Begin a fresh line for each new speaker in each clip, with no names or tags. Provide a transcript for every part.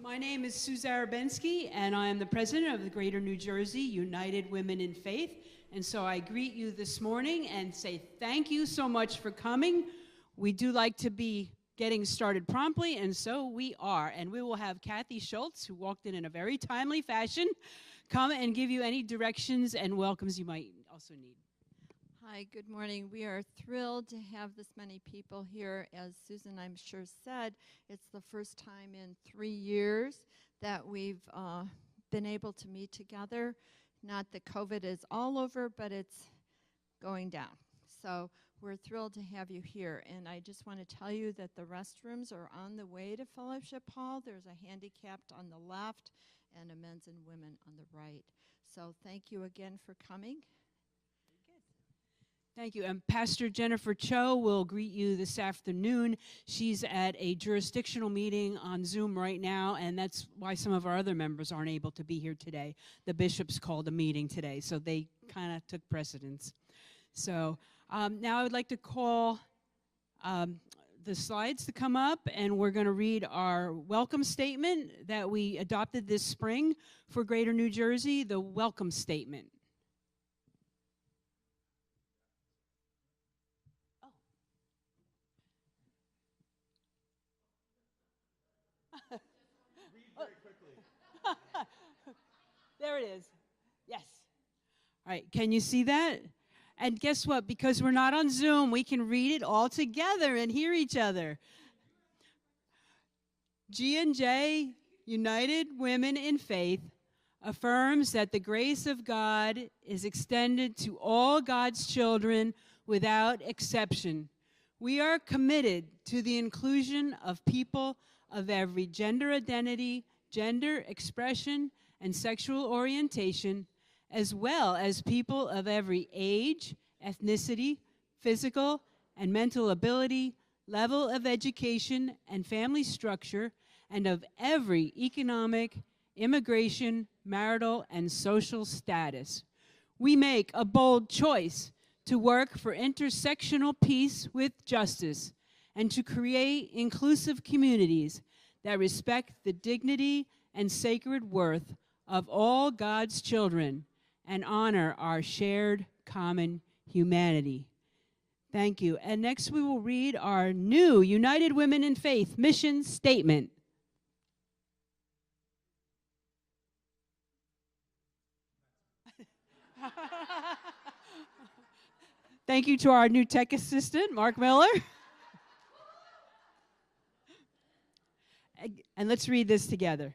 My name is Sue Zarabensky, and I am the president of the Greater New Jersey United Women in Faith. And so I greet you this morning and say thank you so much for coming. We do like to be getting started promptly, and so we are. And we will have Kathy Schultz, who walked in a very timely fashion, come and give you any directions and welcomes you might also need.
Hi, good morning. We are thrilled to have this many people here. As Susan, I'm sure, said, it's the first time in 3 years that we've been able to meet together. Not that COVID is all over, but it's going down. So we're thrilled to have you here. And I just want to tell you that the restrooms are on the way to Fellowship Hall. There's a handicapped on the left and a men's and women on the right. So thank you again for coming.
Thank you. And Pastor Jennifer Cho will greet you this afternoon. She's at a jurisdictional meeting on Zoom right now, and that's why some of our other members aren't able to be here today. The bishops called a meeting today, so they kind of took precedence. So now I would like to call the slides to come up, and we're going to read our welcome statement that we adopted this spring for Greater New Jersey, the welcome statement. There it is. Yes. All right, can you see that? And guess what? Because we're not on Zoom, we can read it all together and hear each other. G&J United Women in Faith affirms that the grace of God is extended to all God's children without exception. We are committed to the inclusion of people of every gender identity, gender expression, and sexual orientation, as well as people of every age, ethnicity, physical and mental ability, level of education and family structure, and of every economic, immigration, marital, and social status. We make a bold choice to work for intersectional peace with justice and to create inclusive communities that respect the dignity and sacred worth of all God's children and honor our shared common humanity. Thank you. And next we will read our new United Women in Faith mission statement. Thank you to our new tech assistant, Mark Miller. And let's read this together.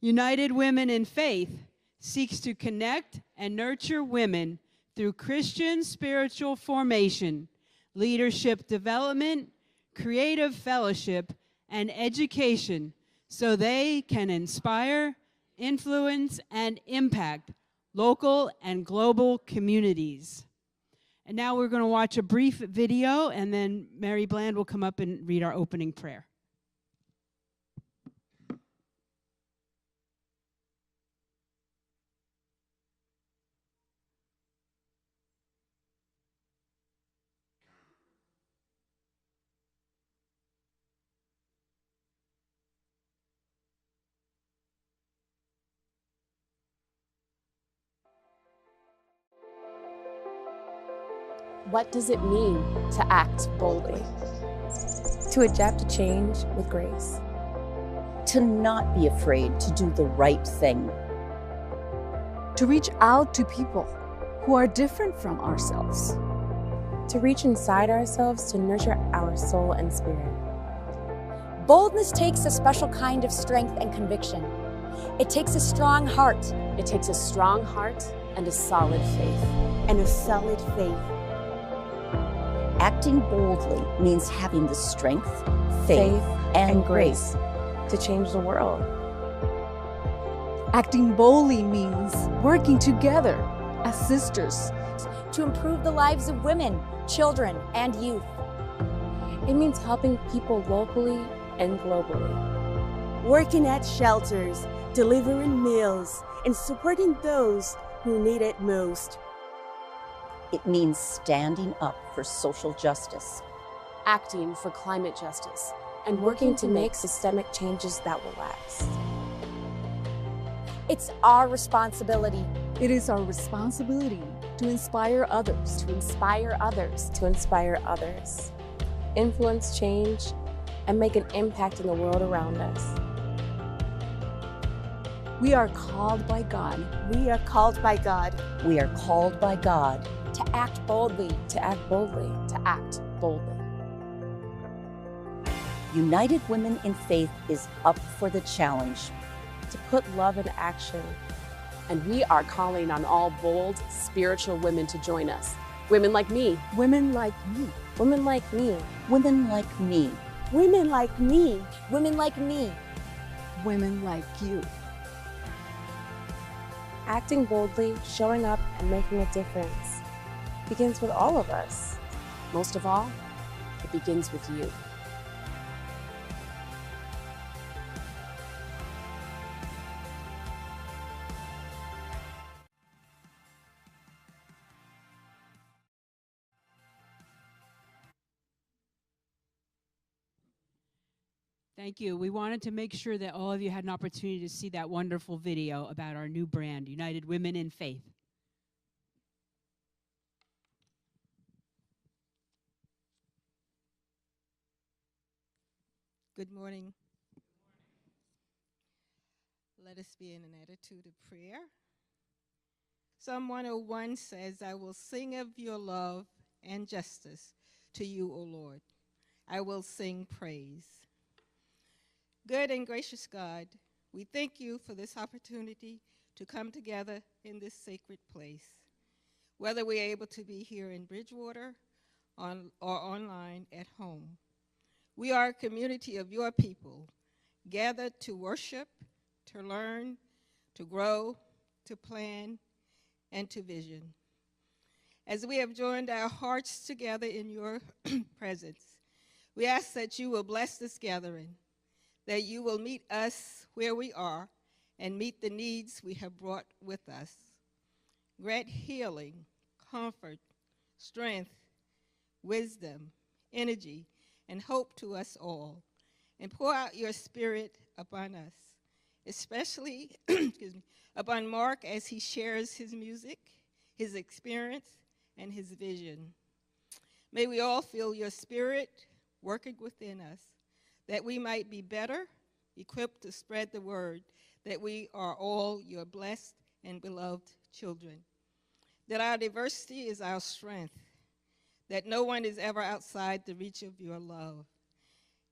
United Women in Faith seeks to connect and nurture women through Christian spiritual formation, leadership development, creative fellowship, and education so they can inspire, influence, and impact local and global communities. And now we're going to watch a brief video, and then Mary Bland will come up and read our opening prayer.
What does it mean to act boldly?
To adapt to change with grace.
To not be afraid to do the right thing.
To reach out to people who are different from ourselves.
To reach inside ourselves to nurture our soul and spirit.
Boldness takes a special kind of strength and conviction. It takes a strong heart.
It takes a strong heart and a solid faith.
And a solid faith. Acting boldly means having the strength, faith, and grace
to change the world.
Acting boldly means working together as sisters
to improve the lives of women, children, and youth.
It means helping people locally and globally.
Working at shelters, delivering meals, and supporting those who need it most.
It means standing up for social justice.
acting for climate justice, and working to make systemic changes that will last.
It's our responsibility.
It is our responsibility to inspire others.
To inspire others. To inspire others. Influence change and make an impact in the world around us.
We are called by God.
We are called by God.
We are called by God
To act boldly.
To act boldly. To act boldly.
United Women in Faith is up for the challenge.
To put love in action. And we are calling on all bold, spiritual women to join us. Women like me.
Women like me.
Women like me.
Women like me.
Women like me.
Women like me.
Women like you.
Acting boldly, showing up, and making a difference begins with all of us. Most of all, it begins with you.
Thank you. We wanted to make sure that all of you had an opportunity to see that wonderful video about our new brand, United Women in Faith.
Good morning. Let us be in an attitude of prayer. Psalm 101 says, I will sing of your love and justice to you, O Lord. I will sing praise. Good and gracious God, we thank you for this opportunity to come together in this sacred place. Whether we're able to be here in Bridgewater or online at home, we are a community of your people, gathered to worship, to learn, to grow, to plan, and to vision. As we have joined our hearts together in your presence, we ask that you will bless this gathering, that you will meet us where we are and meet the needs we have brought with us. Grant healing, comfort, strength, wisdom, energy, and hope to us all, and pour out your spirit upon us, especially upon Mark as he shares his music, his experience, and his vision. May we all feel your spirit working within us, that we might be better equipped to spread the word that we are all your blessed and beloved children, that our diversity is our strength, that no one is ever outside the reach of your love,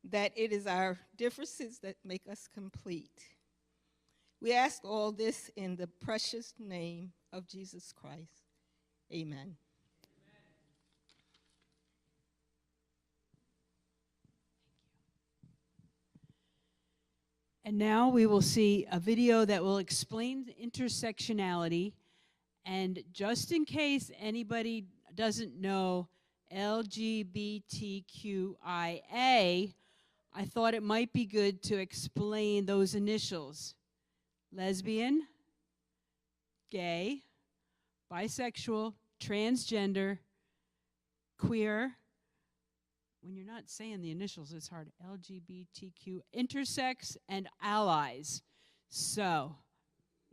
that it is our differences that make us complete. We ask all this in the precious name of Jesus Christ. Amen.
And now we will see a video that will explain intersectionality. And just in case anybody doesn't know LGBTQIA, I thought it might be good to explain those initials. Lesbian, gay, bisexual, transgender, queer. When you're not saying the initials, it's hard. LGBTQ, intersex, and allies. So,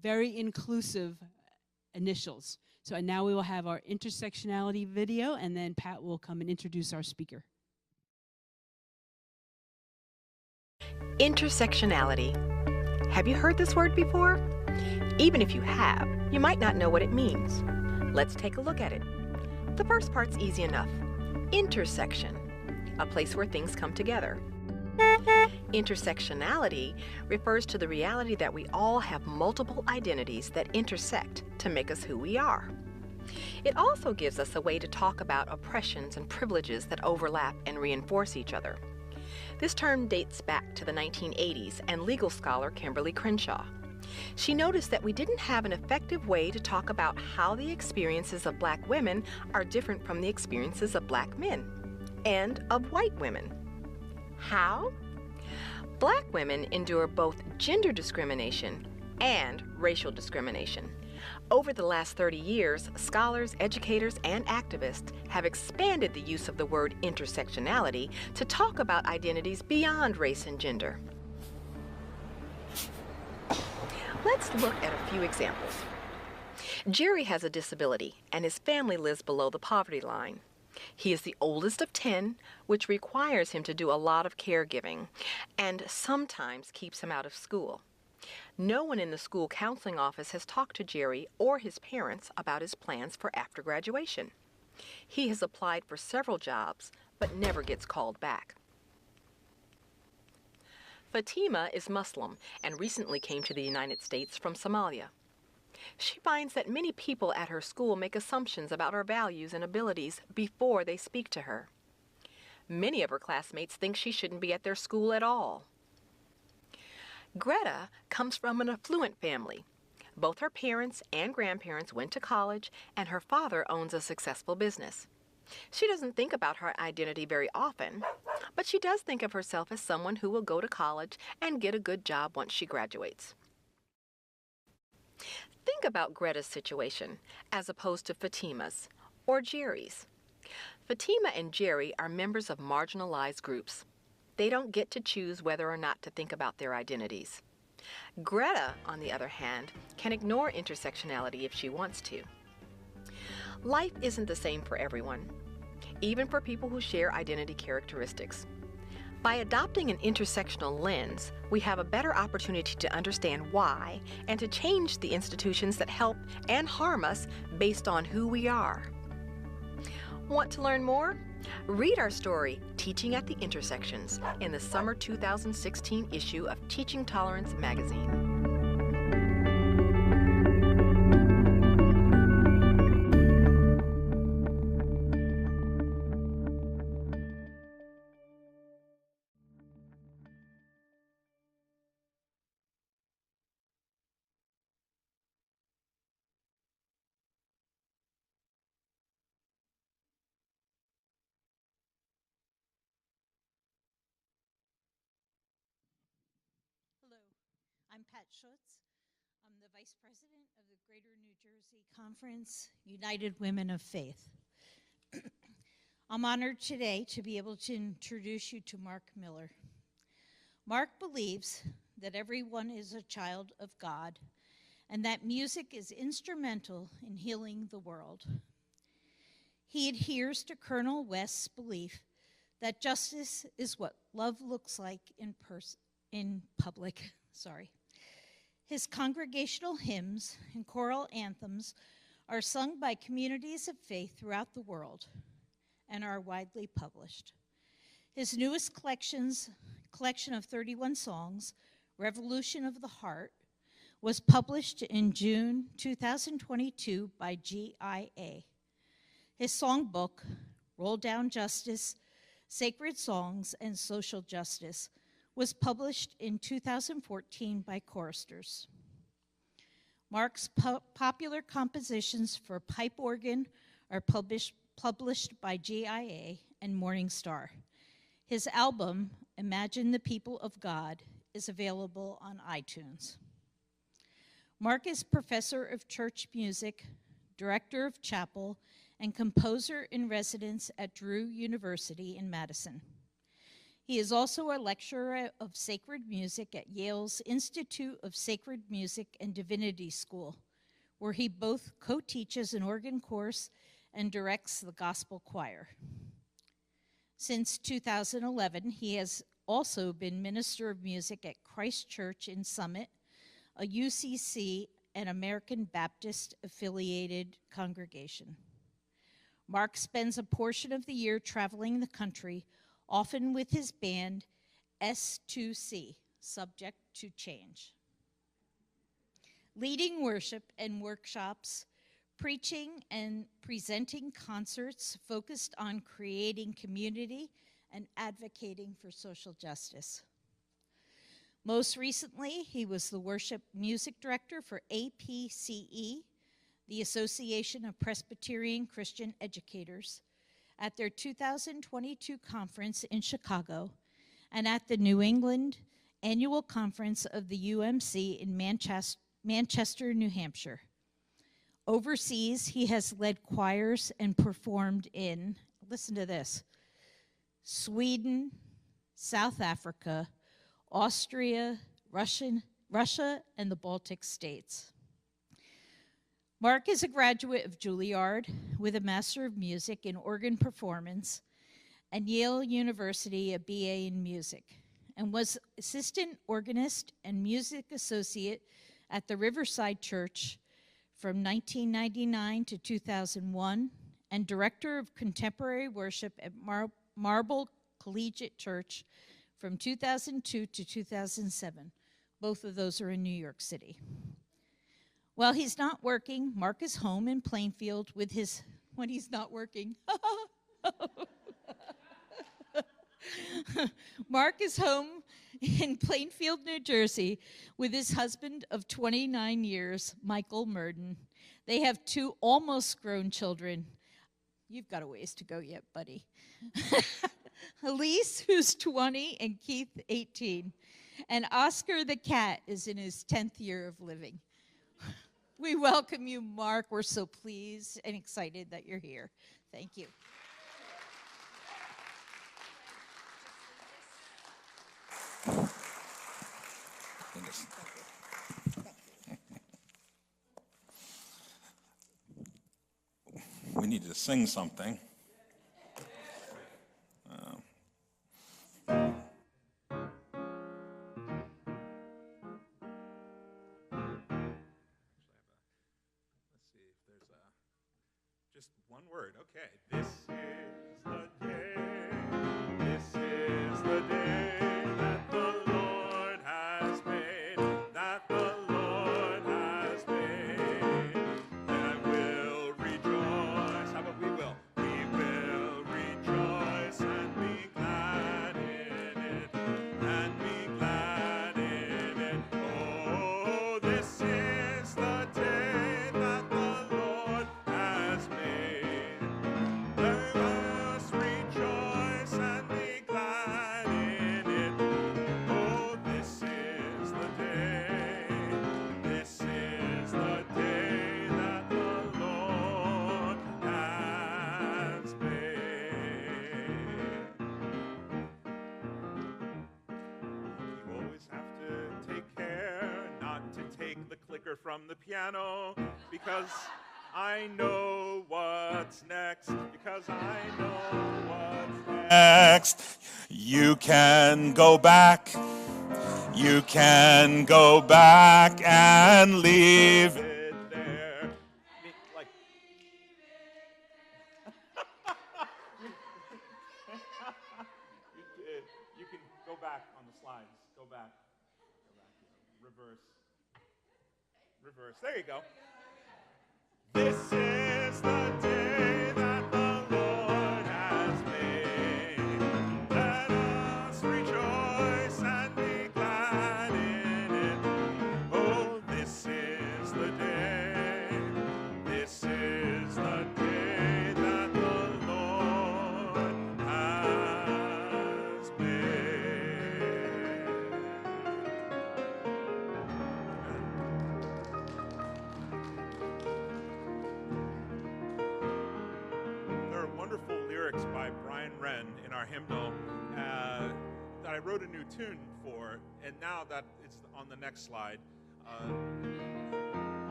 very inclusive initials. So and now we will have our intersectionality video, and then Pat will come and introduce our speaker.
Intersectionality. Have you heard this word before? Even if you have, you might not know what it means. Let's take a look at it. The first part's easy enough. Intersection, a place where things come together. Intersectionality refers to the reality that we all have multiple identities that intersect to make us who we are. It also gives us a way to talk about oppressions and privileges that overlap and reinforce each other. This term dates back to the 1980s and legal scholar Kimberly Crenshaw. She noticed that we didn't have an effective way to talk about how the experiences of Black women are different from the experiences of Black men and of white women. How? Black women endure both gender discrimination and racial discrimination. Over the last 30 years, scholars, educators, and activists have expanded the use of the word intersectionality to talk about identities beyond race and gender. Let's look at a few examples. Jerry has a disability, and his family lives below the poverty line. He is the oldest of 10, which requires him to do a lot of caregiving, and sometimes keeps him out of school. No one in the school counseling office has talked to Jerry or his parents about his plans for after graduation. He has applied for several jobs, but never gets called back. Fatima is Muslim and recently came to the United States from Somalia. She finds that many people at her school make assumptions about her values and abilities before they speak to her. Many of her classmates think she shouldn't be at their school at all. Greta comes from an affluent family. Both her parents and grandparents went to college, and her father owns a successful business. She doesn't think about her identity very often, but she does think of herself as someone who will go to college and get a good job once she graduates. Think about Greta's situation as opposed to Fatima's or Jerry's. Fatima and Jerry are members of marginalized groups. They don't get to choose whether or not to think about their identities. Greta, on the other hand, can ignore intersectionality if she wants to. Life isn't the same for everyone, even for people who share identity characteristics. By adopting an intersectional lens, we have a better opportunity to understand why and to change the institutions that help and harm us based on who we are. Want to learn more? Read our story, Teaching at the Intersections, in the summer 2016 issue of Teaching Tolerance magazine.
Hello, I'm Pat Schutz. I'm the Vice President of the Greater New Jersey Conference, United Women of Faith. I'm honored today to be able to introduce you to Mark Miller. Mark believes that everyone is a child of God and that music is instrumental in healing the world. He adheres to Colonel West's belief that justice is what love looks like in public. His congregational hymns and choral anthems are sung by communities of faith throughout the world and are widely published. His newest collection of 31 songs, Revolution of the Heart, was published in June 2022 by GIA. His songbook, Roll Down Justice, Sacred Songs and Social Justice, was published in 2014 by Choristers. Mark's popular compositions for pipe organ are published by GIA and Morning Star. His album, Imagine the People of God, is available on iTunes. Mark is professor of church music, director of chapel, and composer in residence at Drew University in Madison. He is also a lecturer of sacred music at Yale's Institute of Sacred Music and Divinity School, where he both co-teaches an organ course and directs the gospel choir. Since 2011, he has also been minister of music at Christ Church in Summit, a UCC and American Baptist affiliated congregation. Mark spends a portion of the year traveling the country, often with his band S2C, Subject to Change. Leading worship and workshops, preaching and presenting concerts focused on creating community and advocating for social justice. Most recently, he was the worship music director for APCE, the Association of Presbyterian Christian Educators, at their 2022 conference in Chicago and at the New England Annual Conference of the UMC in Manchester, New Hampshire. Overseas, he has led choirs and performed in, listen to this, Sweden, South Africa, Austria, Russia, and the Baltic states. Mark is a graduate of Juilliard with a Master of Music in Organ Performance and Yale University, a BA in Music, and was assistant organist and music associate at the Riverside Church from 1999 to 2001, and director of contemporary worship at Marble Collegiate Church from 2002 to 2007. Both of those are in New York City. While he's not working, Mark is home in Plainfield with his, when he's not working. Mark is home in Plainfield, New Jersey, with his husband of 29 years, Michael Murden. They have 2 almost grown children. You've got a ways to go yet, buddy. Elise, who's 20, and Keith, 18. And Oscar the cat is in his 10th year of living. We welcome you, Mark. We're so pleased and excited that you're here. Thank you.
We need to sing something. Just one word. Okay. This is the day. This is the day that the Lord has made. That the Lord has made. And I will rejoice. How about we will? We will rejoice and be glad in it. And be glad in it. Oh, this is the day that the Lord has made. Let us rejoice and be glad in it. Oh, this is the day. This is the day that the Lord has made. You always have to take care not to take the clicker from the piano, because I know what's next. Because I know what's next. You can go back. You can go back and leave it there. Like, you can go back on the slides. Go back. Go back. Reverse. Reverse. There you go. This is the day that the Lord has made. Let us rejoice and be glad in it. Oh, this is the day. This is the day that the Lord has made. There are wonderful lyrics by Brian Wren in our hymnal that I wrote a new tune for, and now that it's on the next slide,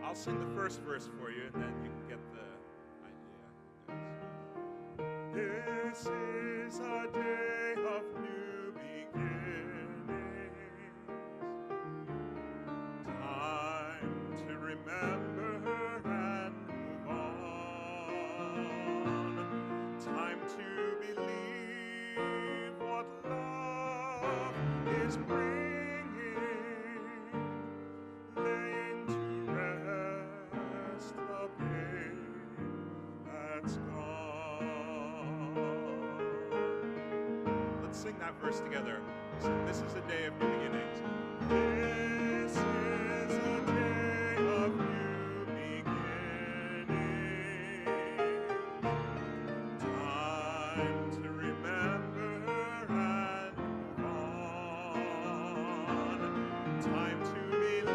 I'll sing the first verse for you, and then you can get the idea. This is a day of new beginnings, time to remember and move on, time to believe what love is bringing, laying to rest the pain that's gone. Let's sing that verse together. This is a day of new beginnings. This is a day of new beginnings. Time to remember and move on. Time to believe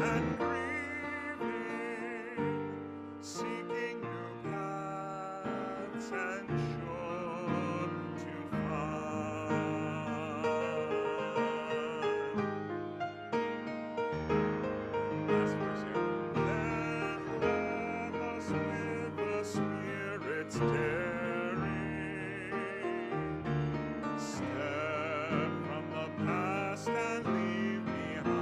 and grieving, seeking new paths and shore to find. Last verse here. Then let us with the Spirit's daring step from the past and leave behind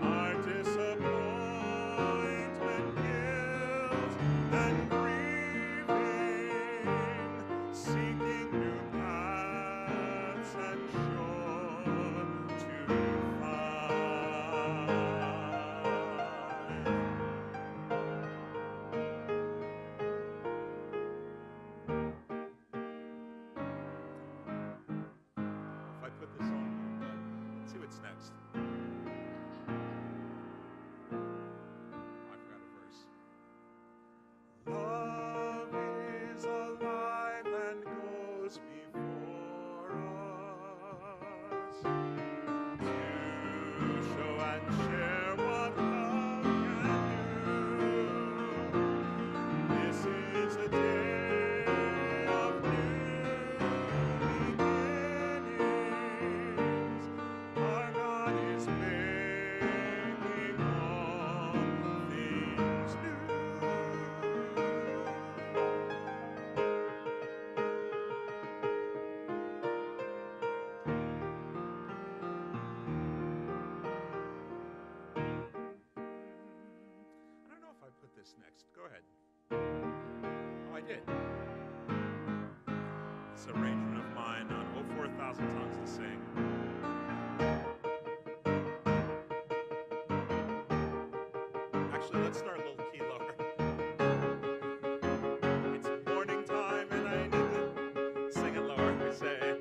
our disappointment, guilt, and grieving, seeking new paths and shore to find. If I put this on here, but let's see what's next. I forgot a verse. Love is alive and goes before us to show and share what love can do. This is a day of new beginnings. Our God is making all things new. I don't know if I put this next. Go ahead. Oh, I did. This arrangement of mine on 04,000 Tongues to Sing. Actually, let's start a little key lower. It's morning time and I need to sing it lower. We say,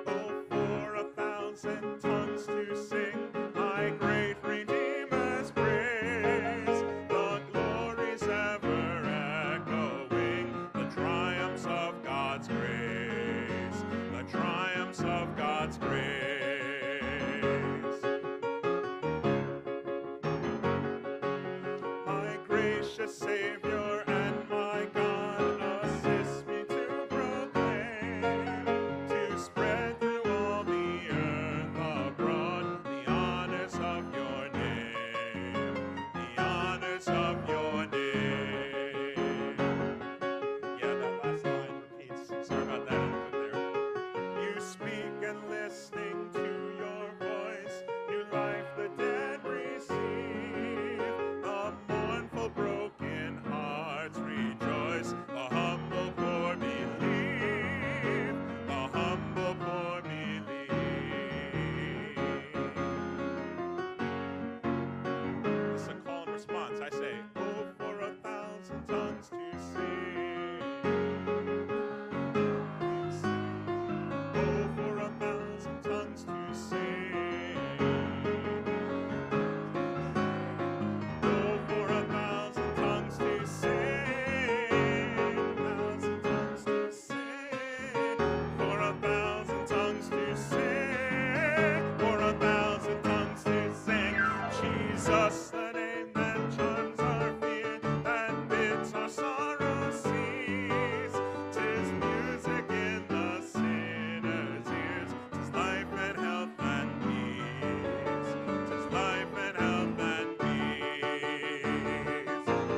oh, for 1,000 tongues to sing my great Redeemer's praise, the glories ever echoing, the triumphs of God's grace, the triumphs of God's grace. My gracious Savior and my God, assist me to proclaim, to spread through all the earth abroad the honors of your name, the honors of your name. Yeah, that last line repeats. Sorry about that. I didn't put there. You speak and listening to your voice, new life the dead receive, the mournful broken hearts rejoice, the humble poor believe, the humble poor believe. This is a call and response. I say, oh, for 1,000 tongues to sing. Oh, for 1,000 tongues to sing. Oh, for 1,000 tongues to sing. 1,000 tongues to sing. For 1,000 tongues to sing. For 1,000 tongues to sing. Jesus, the name that charms our fear, that bids our sorrow cease. 'Tis music in the sinner's ears. 'Tis life and health and peace. 'Tis life and health and peace.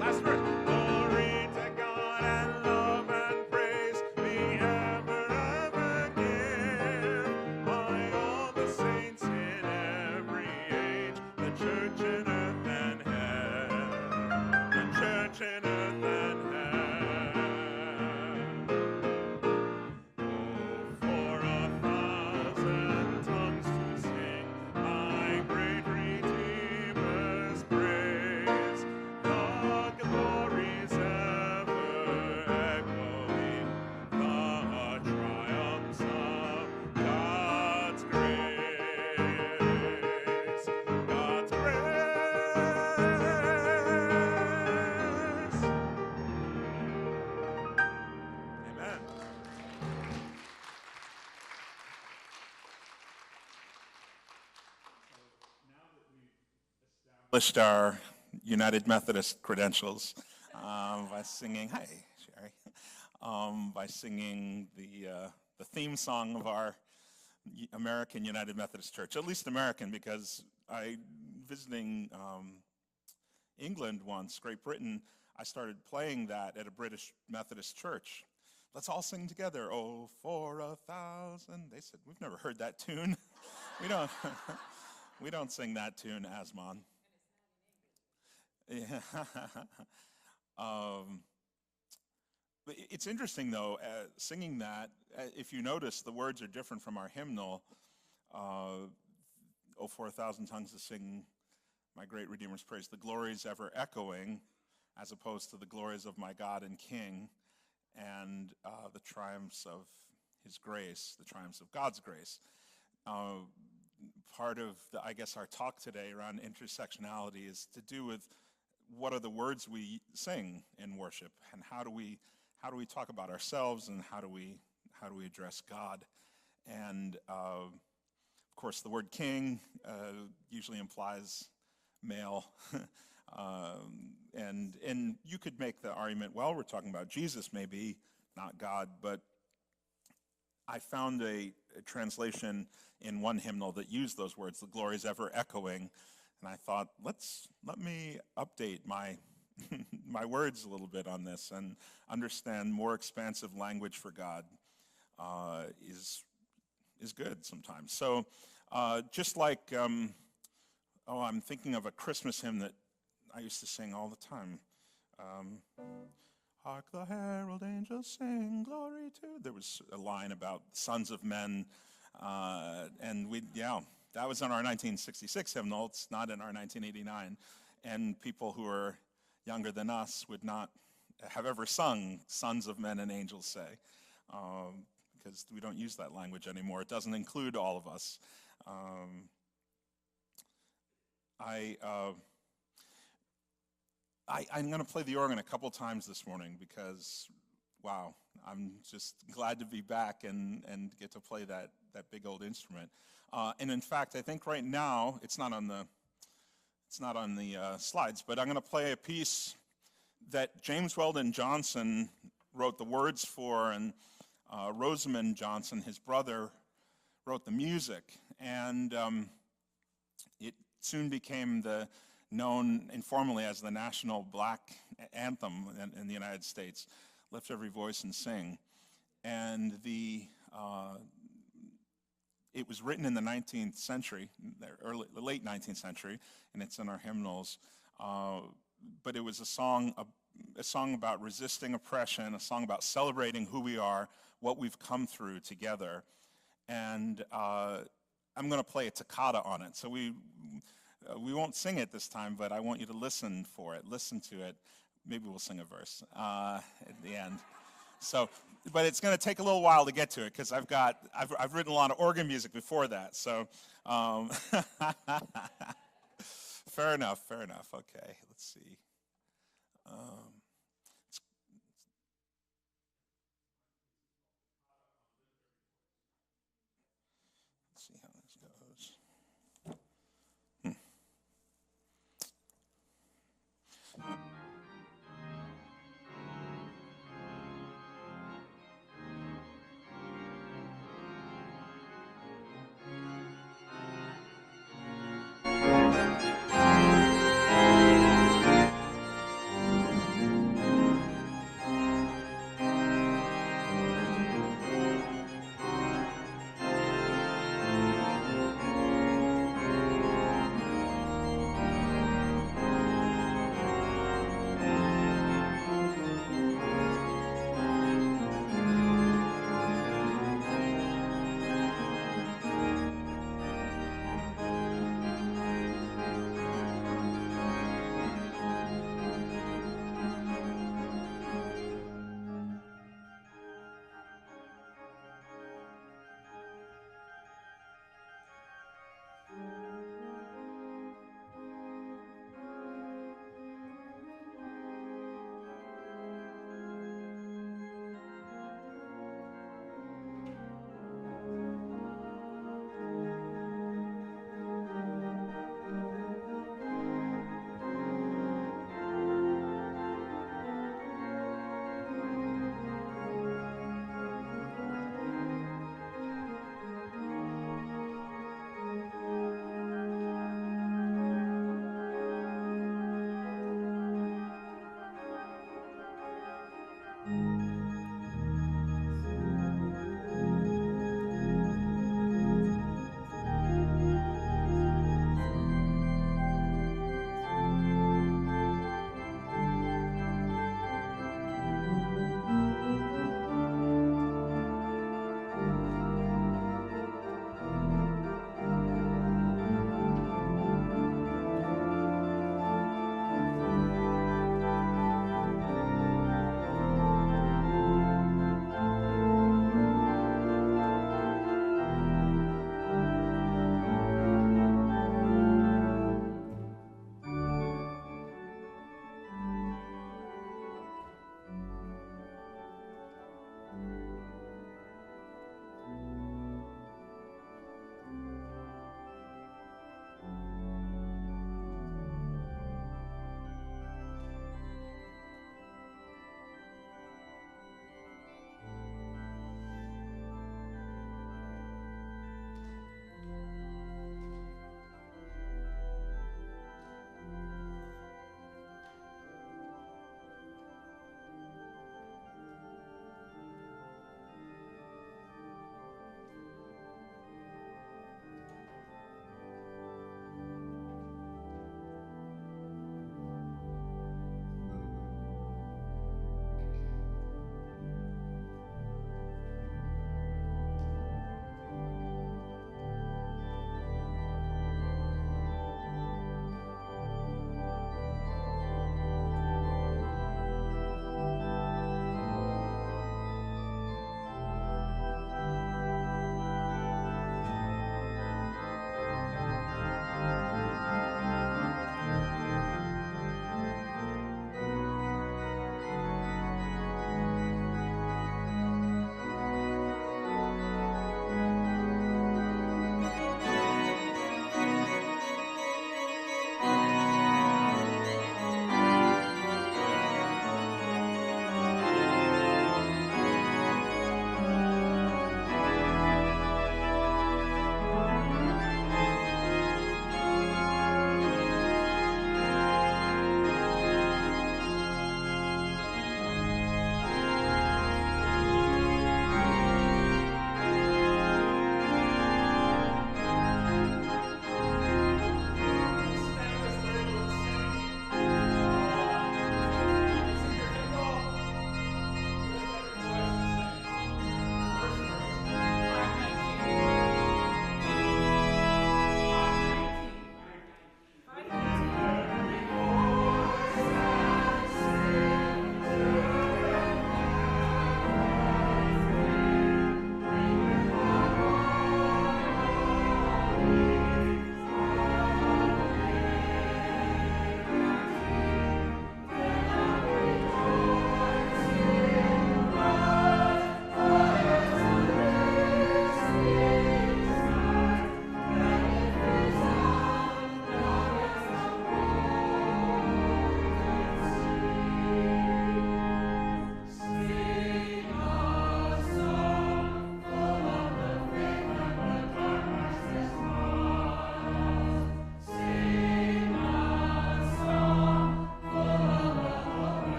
Last verse. Glory to God and love and praise be ever, ever give. By all the saints in every age, the church in earth and heaven, the church in earth and heaven. Oh, for 1,000 tongues to sing my great Redeemer's praise, the glories ever echoing, the triumphs of God's grace, God's grace. Established our United Methodist credentials by singing, hi, Sherry, by singing the theme song of our American United Methodist Church, at least American, because visiting England once, Great Britain, I started playing that at a British Methodist church. Let's all sing together, oh, for 1,000. They said, we've never heard that tune. We don't sing that tune, Asmon. Yeah. But it's interesting, though, singing that, if you notice, the words are different from our hymnal. Oh, for 1,000 tongues to sing my great Redeemer's praise, the glories ever echoing, as opposed to the glories of my God and King, and the triumphs of his grace, the triumphs of God's grace. Part of, I guess, our talk today around intersectionality is to do with what are the words we sing in worship, and how do we talk about ourselves, and how do we address God. And of course, the word king usually implies male. And you could make the argument, well, we're talking about Jesus, maybe, not God, but I found a translation in one hymnal that used those words, the glories ever echoing, and I thought, let me update my my words a little bit on this and understand more expansive language for God is good sometimes. So just like, I'm thinking of a Christmas hymn that I used to sing all the time. Hark the herald angels sing, glory to. There was a line about sons of men, and that was in our 1966 hymnal. It's not in our 1989. And people who are younger than us would not have ever sung sons of men and angels say, because we don't use that language anymore. It doesn't include all of us. I'm going to play the organ a couple times this morning because, wow, I'm just glad to be back and get to play that big old instrument. And in fact, I think right now it's not on the slides, but I'm going to play a piece that James Weldon Johnson wrote the words for, and Rosamond Johnson, his brother, wrote the music, and it soon became known informally as the national black anthem in the United States, Lift Every Voice and Sing. And it was written in the 19th century, the late 19th century, and it's in our hymnals. But it was a song about resisting oppression, a song about celebrating who we are, what we've come through together. And I'm going to play a toccata on it. So we won't sing it this time, but I want you to listen for it. Listen to it. Maybe we'll sing a verse at the end. So, but it's going to take a little while to get to it because I've written a lot of organ music before that. So, fair enough. Okay, let's see. Let's see how this goes.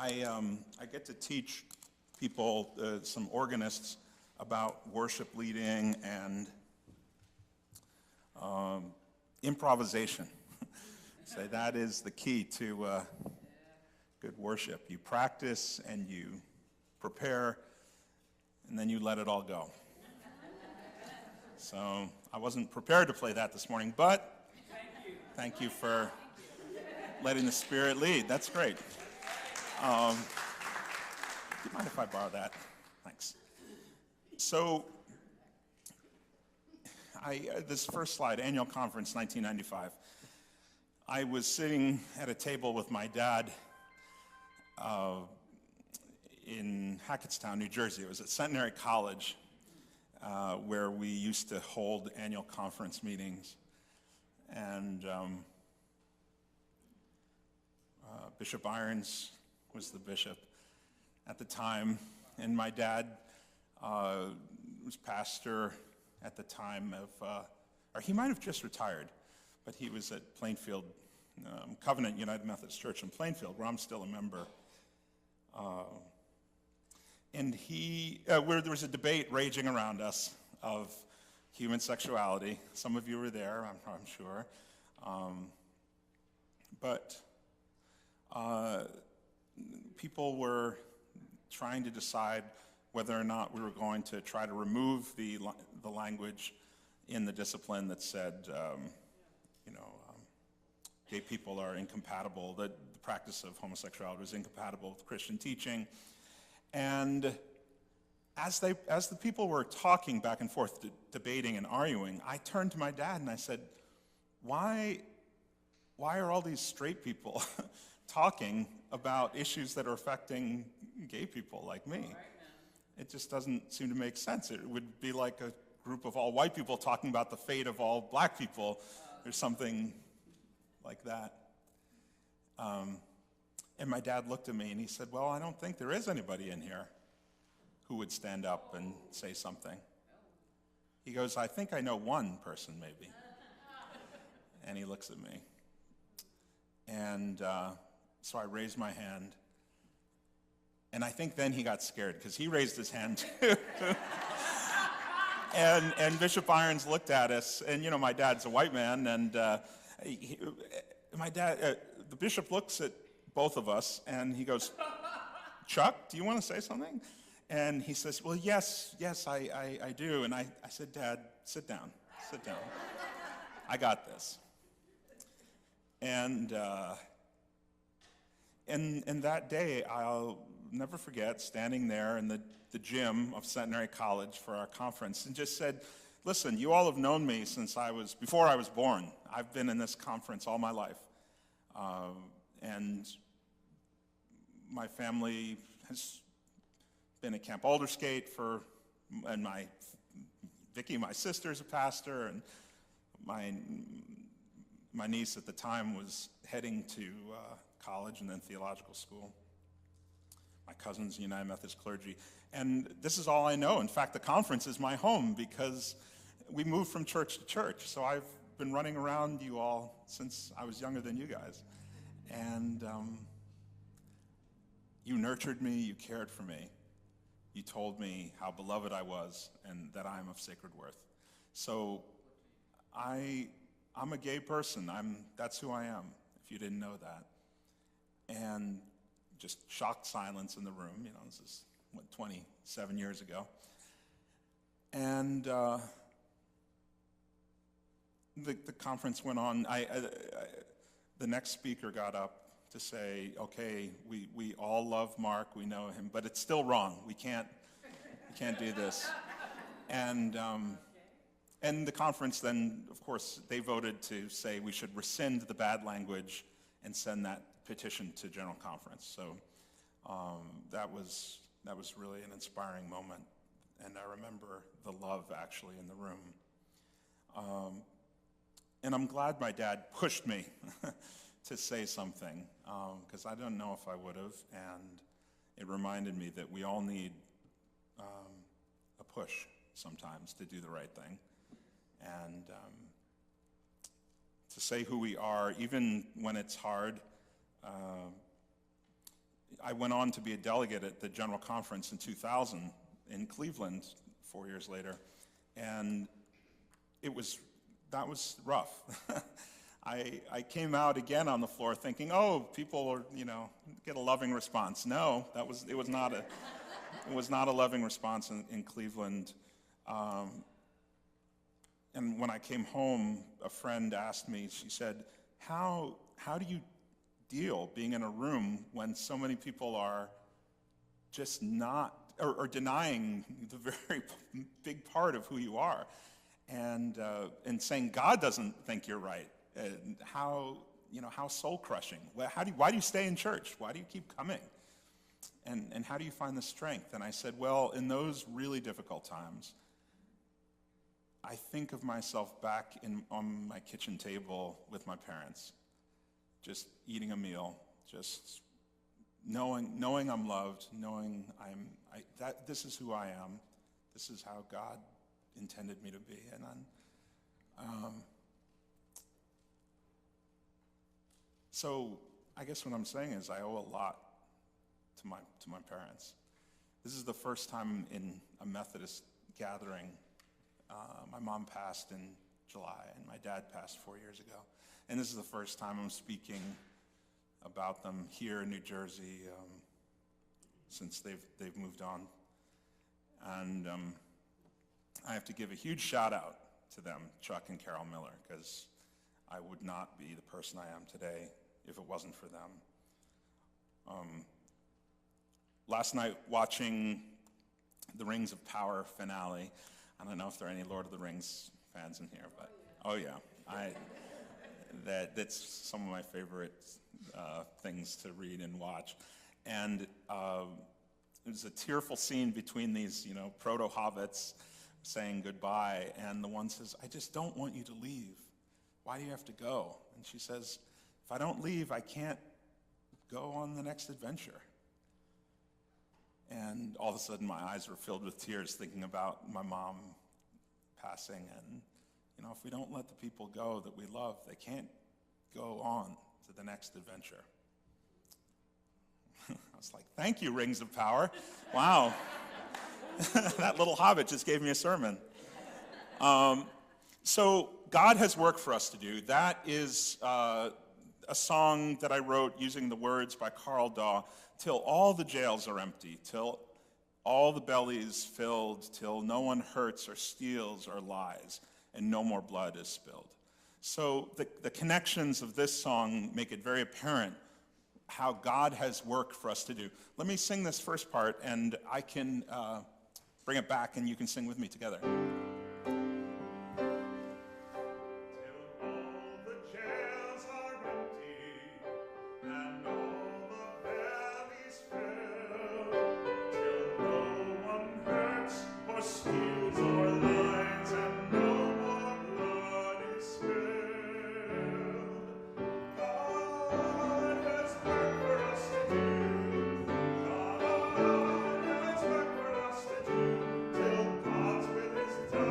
I get to teach people, some organists, about worship leading and improvisation. So that is the key to good worship. You practice and you prepare, and then you let it all go. So I wasn't prepared to play that this morning, but thank you for letting the Spirit lead. That's great. Do you mind if I borrow that? Thanks. So, this first slide, annual conference, 1995. I was sitting at a table with my dad in Hackettstown, New Jersey. It was at Centenary College, where we used to hold annual conference meetings. And Bishop Irons was the bishop at the time, and my dad was pastor at the time of, or he might have just retired, but he was at Plainfield, Covenant United Methodist Church in Plainfield, where I'm still a member. And there was a debate raging around us of human sexuality. Some of you were there, I'm sure. But people were trying to decide whether or not we were going to try to remove the language in the discipline that said, gay people are incompatible, that the practice of homosexuality was incompatible with Christian teaching. And as the people were talking back and forth, debating and arguing, I turned to my dad and I said, why are all these straight people talking about issues that are affecting gay people like me? It just doesn't seem to make sense. It would be like a group of all white people talking about the fate of all black people, or something like that. And my dad looked at me and he said, well, I don't think there is anybody in here who would stand up and say something. He goes, I think I know one person maybe. And he looks at me. And so I raised my hand. And I think then he got scared because he raised his hand too. And Bishop Irons looked at us, and my dad's a white man, and the bishop looks at both of us, and he goes, Chuck, do you want to say something? And he says, well, yes, I do. And I said, Dad, sit down. I got this. And that day, I'll never forget standing there in the gym of Centenary College for our conference and just said, listen, you all have known me since before I was born. I've been in this conference all my life. And my family has been at Camp Aldersgate and Vicki, my sister's a pastor, and my niece at the time was heading to college and then theological school. My cousin's United Methodist clergy. And this is all I know. In fact, the conference is my home because we moved from church to church. So I've been running around you all since I was younger than you guys. And you nurtured me, you cared for me. You told me how beloved I was and that I'm of sacred worth. So I'm a gay person. That's who I am, if you didn't know that. And just shocked silence in the room. This is, 27 years ago. And the conference went on. The next speaker got up to say, okay, we all love Mark, we know him, but it's still wrong. We can't do this. And the conference then, of course, they voted to say we should rescind the bad language and send that petition to General Conference. So that was really an inspiring moment. And I remember the love actually in the room. And I'm glad my dad pushed me to say something, because I don't know if I would have, and it reminded me that we all need a push sometimes to do the right thing, and to say who we are, even when it's hard. I went on to be a delegate at the General Conference in 2000 in Cleveland 4 years later, and that was rough. I came out again on the floor thinking, oh, people are, get a loving response. No, it was not a loving response in Cleveland. And when I came home, a friend asked me, she said, how do you deal being in a room when so many people are just not, or denying the very big part of who you are, and saying God doesn't think you're right? And how soul crushing. Why do you stay in church? Why do you keep coming? And how do you find the strength? And I said, well, in those really difficult times, I think of myself back on my kitchen table with my parents, just eating a meal, just knowing I'm loved, knowing that this is who I am, this is how God intended me to be, and so I guess what I'm saying is I owe a lot to my parents. This is the first time in a Methodist gathering. My mom passed in July, and my dad passed 4 years ago. And this is the first time I'm speaking about them here in New Jersey since they've moved on. And I have to give a huge shout out to them, Chuck and Carol Miller, because I would not be the person I am today if it wasn't for them. Last night, watching the Rings of Power finale, I don't know if there are any Lord of the Rings fans in here, but oh yeah, that's some of my favorite things to read and watch. And there's a tearful scene between these, proto-hobbits saying goodbye, and the one says, I just don't want you to leave. Why do you have to go? And she says, if I don't leave, I can't go on the next adventure. And all of a sudden, my eyes were filled with tears thinking about my mom passing. And, if we don't let the people go that we love, they can't go on to the next adventure. I was like, thank you, Rings of Power. Wow. That little hobbit just gave me a sermon. So God has work for us to do. That is a song that I wrote using the words by Carl Daw. Till all the jails are empty, till all the bellies filled, till no one hurts or steals or lies, and no more blood is spilled. So the connections of this song make it very apparent how God has work for us to do. Let me sing this first part, and I can bring it back, and you can sing with me together. Till God's will is done.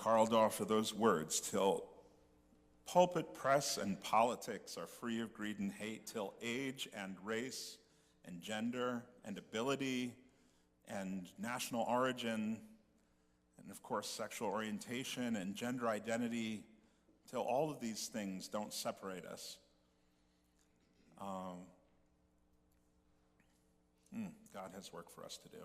Karl Dorff for those words, till pulpit, press, and politics are free of greed and hate, till age and race and gender and ability and national origin and, of course, sexual orientation and gender identity, till all of these things don't separate us. God has work for us to do.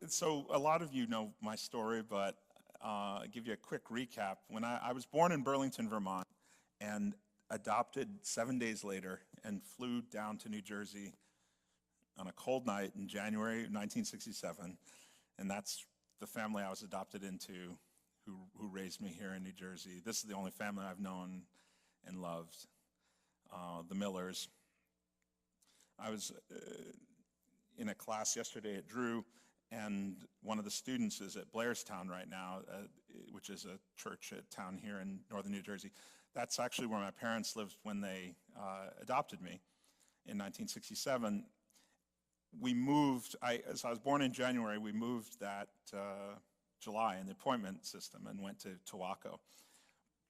So a lot of you know my story, but I'll give you a quick recap. When I was born in Burlington, Vermont, and adopted 7 days later and flew down to New Jersey on a cold night in January 1967, and that's the family I was adopted into, who raised me here in New Jersey. This is the only family I've known and loved, the Millers. I was in a class yesterday at Drew, and one of the students is at Blairstown right now, which is a church town here in northern New Jersey. That's actually where my parents lived when they adopted me in 1967. We moved, so I was born in January, we moved that July in the appointment system and went to Towacco.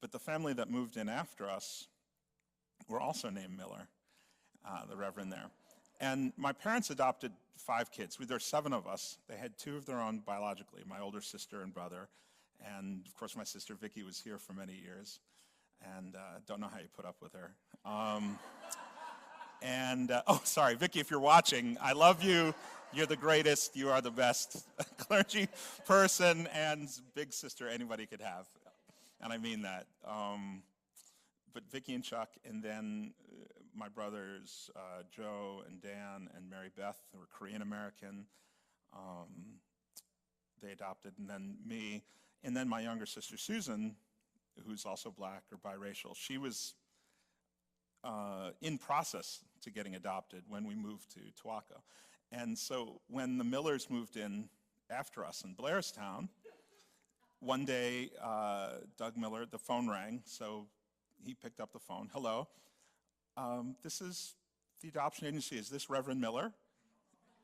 But the family that moved in after us were also named Miller, the Reverend there. And my parents adopted 5 kids. There were 7 of us. They had 2 of their own biologically, my older sister and brother. And of course, my sister Vicki was here for many years. And don't know how you put up with her. Oh, sorry, Vicki, if you're watching, I love you. You're the greatest. You are the best clergy person and big sister anybody could have. And I mean that. But Vicki and Chuck, and then my brothers, Joe and Dan and Mary Beth, who were Korean American, they adopted, and then me, and then my younger sister Susan, who's also black or biracial. She was in process to getting adopted when we moved to Towacco. And so when the Millers moved in after us in Blairstown, one day Doug Miller, the phone rang, so he picked up the phone. Hello, this is the adoption agency. Is this Reverend Miller?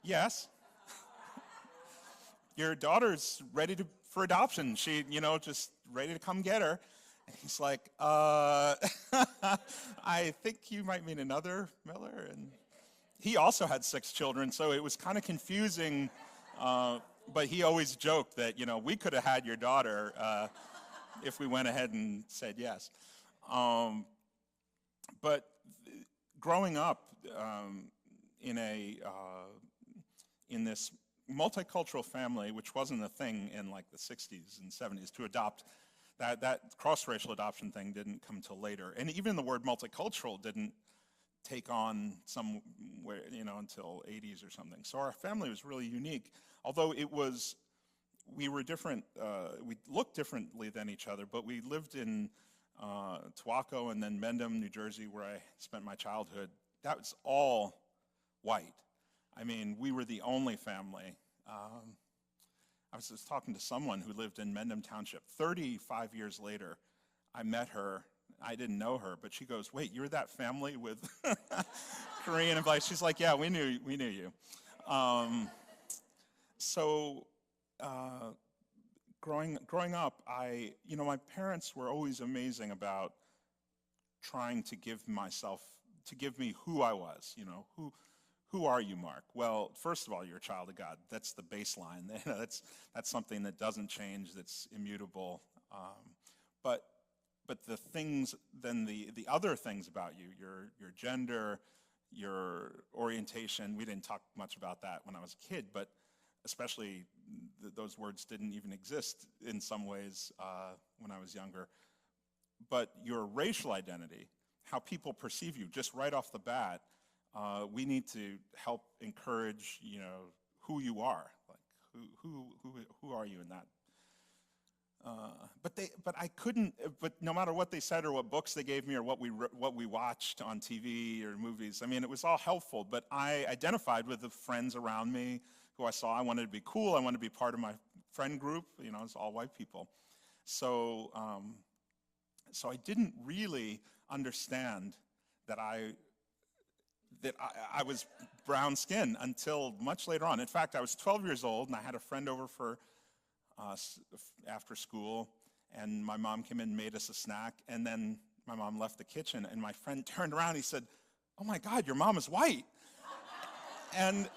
Yes. Your daughter's ready for adoption. She, just ready to come get her. And he's like, I think you might mean another Miller. And he also had 6 children, so it was kind of confusing. But he always joked that, we could have had your daughter if we went ahead and said yes. But growing up in this multicultural family, which wasn't a thing in like the 60s and 70s, to adopt, that cross-racial adoption thing didn't come till later. And even the word multicultural didn't take on somewhere, until 80s or something. So our family was really unique, although we were different, we looked differently than each other, but we lived in Towacco and then Mendham, New Jersey, where I spent my childhood. That was all white. I mean, we were the only family. I was just talking to someone who lived in Mendham Township. 35 years later, I met her. I didn't know her, but she goes, "Wait, you're that family with Korean and black?" She's like, "Yeah, we knew you." Growing up, my parents were always amazing about trying to give me who I was. Who are you, Mark? Well, first of all, you're a child of God. That's the baseline. That's something that doesn't change. That's immutable. But the things, then the other things about you, your gender, your orientation. We didn't talk much about that when I was a kid, but especially those words didn't even exist in some ways when I was younger. But your racial identity, how people perceive you, just right off the bat, we need to help encourage, who you are, like who are you in that. But no matter what they said or what books they gave me or what we watched on TV or movies, I mean, it was all helpful. But I identified with the friends around me who I saw. I wanted to be cool. I wanted to be part of my friend group. It's all white people. So I didn't really understand that I that I was brown skin until much later on. In fact, I was 12 years old, and I had a friend over for after school, and my mom came in and made us a snack, and then my mom left the kitchen, and my friend turned around, he said, "Oh my God, your mom is white." And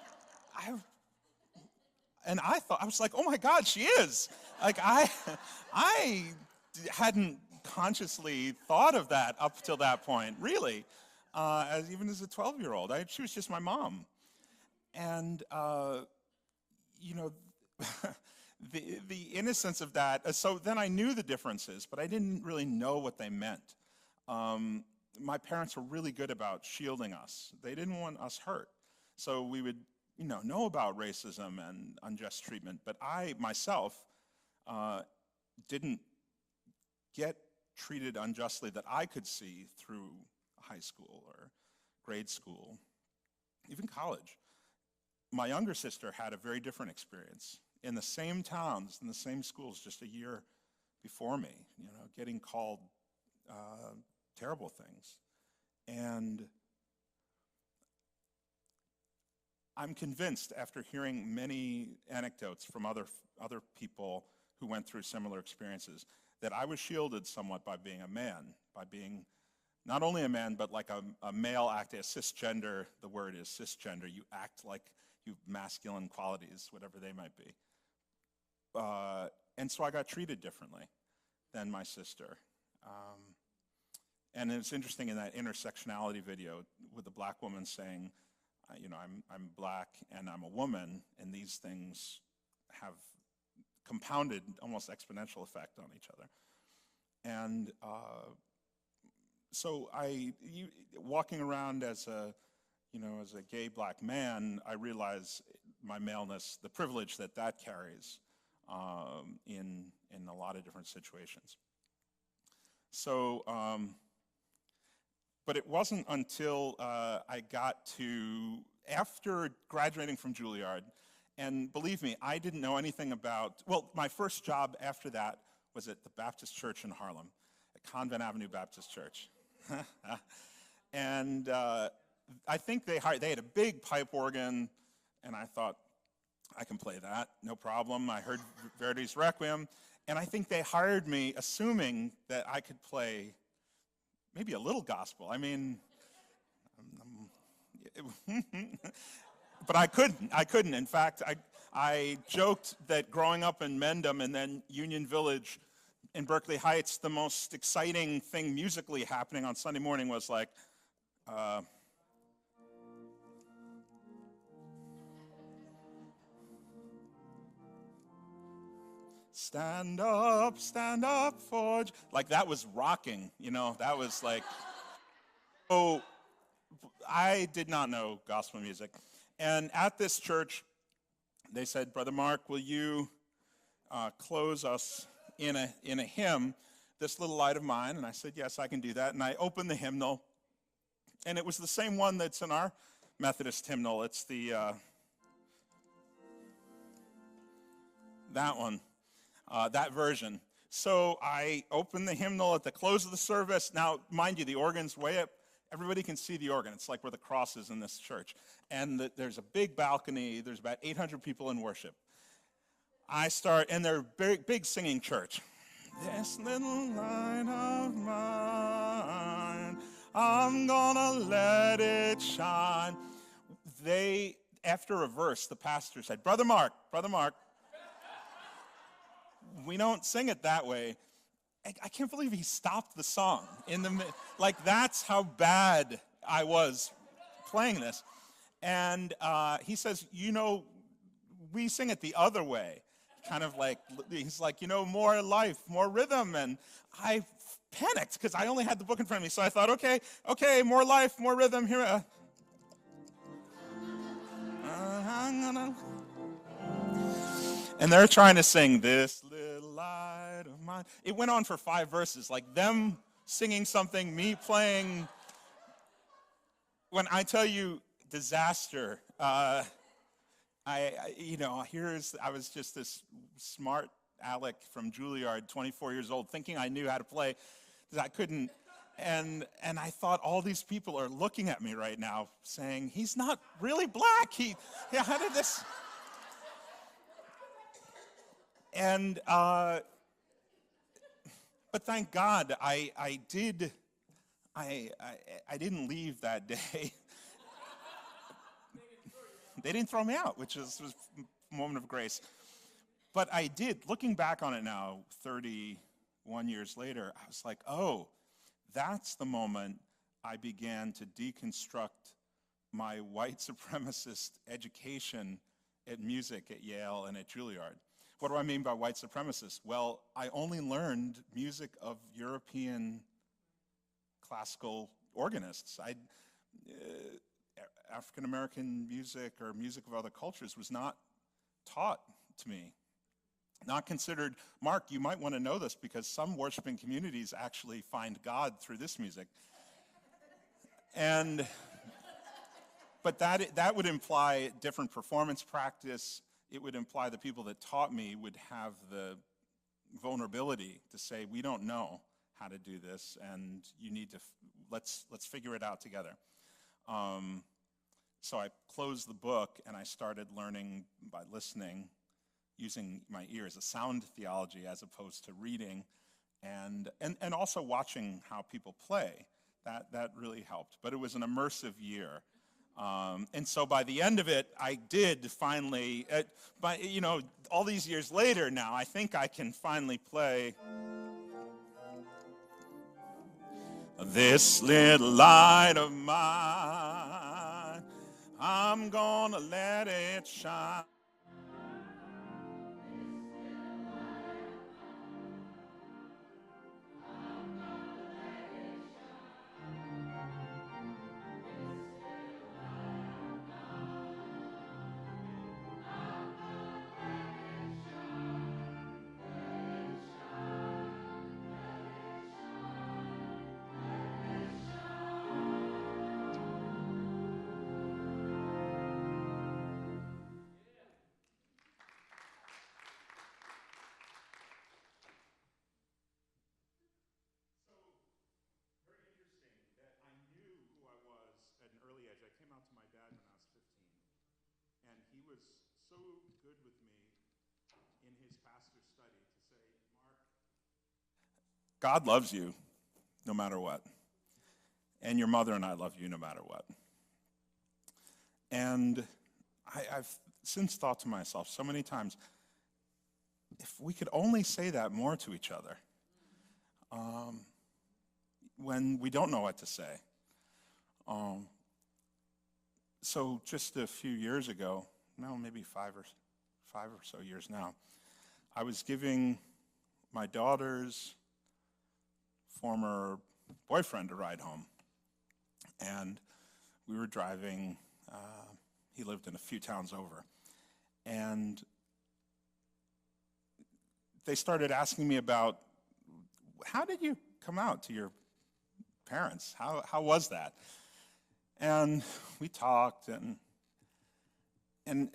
I thought, I was like, "Oh my God, she is." Like I hadn't consciously thought of that up till that point, really. Even as a 12-year-old, she was just my mom. And, you know, the innocence of that, so then I knew the differences, but I didn't really know what they meant. My parents were really good about shielding us. They didn't want us hurt. So we would, know about racism and unjust treatment, but I, myself, didn't get treated unjustly that I could see through high school or grade school, even college. My younger sister had a very different experience in the same towns, in the same schools, just a year before me, getting called terrible things. And I'm convinced, after hearing many anecdotes from other people who went through similar experiences, that I was shielded somewhat by being a man, by being not only a man, but like a male acting, a cisgender. The word is cisgender. You act like you have masculine qualities, whatever they might be. And so I got treated differently than my sister. And it's interesting in that intersectionality video with the black woman saying, I'm black and I'm a woman, and these things have compounded, almost exponential effect on each other. And so walking around as a gay black man, I realize my maleness, the privilege that carries in a lot of different situations. So, but it wasn't until I got to, after graduating from Juilliard, and believe me, I didn't know anything about, my first job after that was at the Baptist Church in Harlem, at Convent Avenue Baptist Church. And I think they had a big pipe organ, and I thought, I can play that, no problem. I heard Verdi's Requiem, and I think they hired me assuming that I could play maybe a little gospel. I mean, but I couldn't. In fact, I joked that growing up in Mendham and then Union Village in Berkeley Heights, the most exciting thing musically happening on Sunday morning was like, stand up for, like that was rocking, that was like, oh, I did not know gospel music. And at this church, they said, Brother Mark, will you close us in a hymn, This Little Light of Mine? And I said, yes, I can do that. And I opened the hymnal, and it was the same one that's in our Methodist hymnal. It's the, that one, that version. So I opened the hymnal at the close of the service. Now, mind you, the organ's way up. Everybody can see the organ. It's like where the cross is in this church. And there's a big balcony. There's about 800 people in worship. And they're big singing church. This little light of mine, I'm gonna let it shine. After a verse, the pastor said, Brother Mark, we don't sing it that way. I can't believe he stopped the song like that's how bad I was playing this. And he says, we sing it the other way. Kind of like, he's like, more life, more rhythm. And I panicked because I only had the book in front of me. So I thought, okay, more life, more rhythm. Here. And they're trying to sing this little light of mine. It went on for 5 verses, like them singing something, me playing. When I tell you disaster, I was just this smart Alec from Juilliard, 24 years old, thinking I knew how to play. I couldn't And I thought, all these people are looking at me right now saying, he's not really black. How did this? And, but thank God I didn't leave that day. They didn't throw me out, which was a moment of grace. But I did, looking back on it now, 31 years later, I was like, oh, that's the moment I began to deconstruct my white supremacist education at music at Yale and at Juilliard. What do I mean by white supremacist? Well, I only learned music of European classical organists. African-American music or music of other cultures was not taught to me. Not considered. Mark, you might want to know this because some worshiping communities actually find God through this music. But that would imply different performance practice. It would imply the people that taught me would have the vulnerability to say, we don't know how to do this, and you need to, let's figure it out together. So I closed the book and I started learning by listening, using my ears, a sound theology as opposed to reading, and also watching how people play. That really helped. But it was an immersive year. And so by the end of it, I did finally, all these years later now, I think I can finally play this little light of mine. I'm gonna let it shine. I came out to my dad when I was 15, and he was so good with me in his pastor's study to say, Mark, God loves you no matter what, and your mother and I love you no matter what. And I've since thought to myself so many times, if we could only say that more to each other when we don't know what to say. So just a few years ago, no, maybe five or so years now, I was giving my daughter's former boyfriend a ride home. And we were driving, he lived in a few towns over. And they started asking me about, how did you come out to your parents? How was that? And we talked, and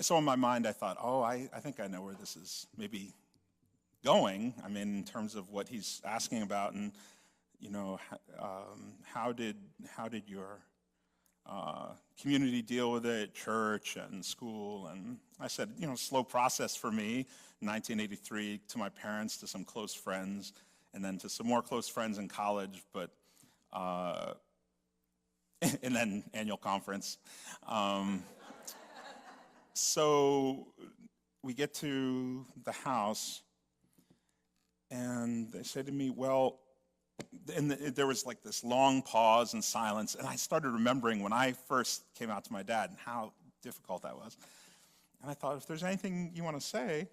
so in my mind I thought, oh, I think I know where this is maybe going. I mean, in terms of what he's asking about, and how did your community deal with it, church and school? And I said, slow process for me. 1983 to my parents, to some close friends, and then to some more close friends in college, but. And then annual conference. So we get to the house, and they say to me, well, and there was like this long pause and silence, and I started remembering when I first came out to my dad and how difficult that was. And I thought, if there's anything you want to say,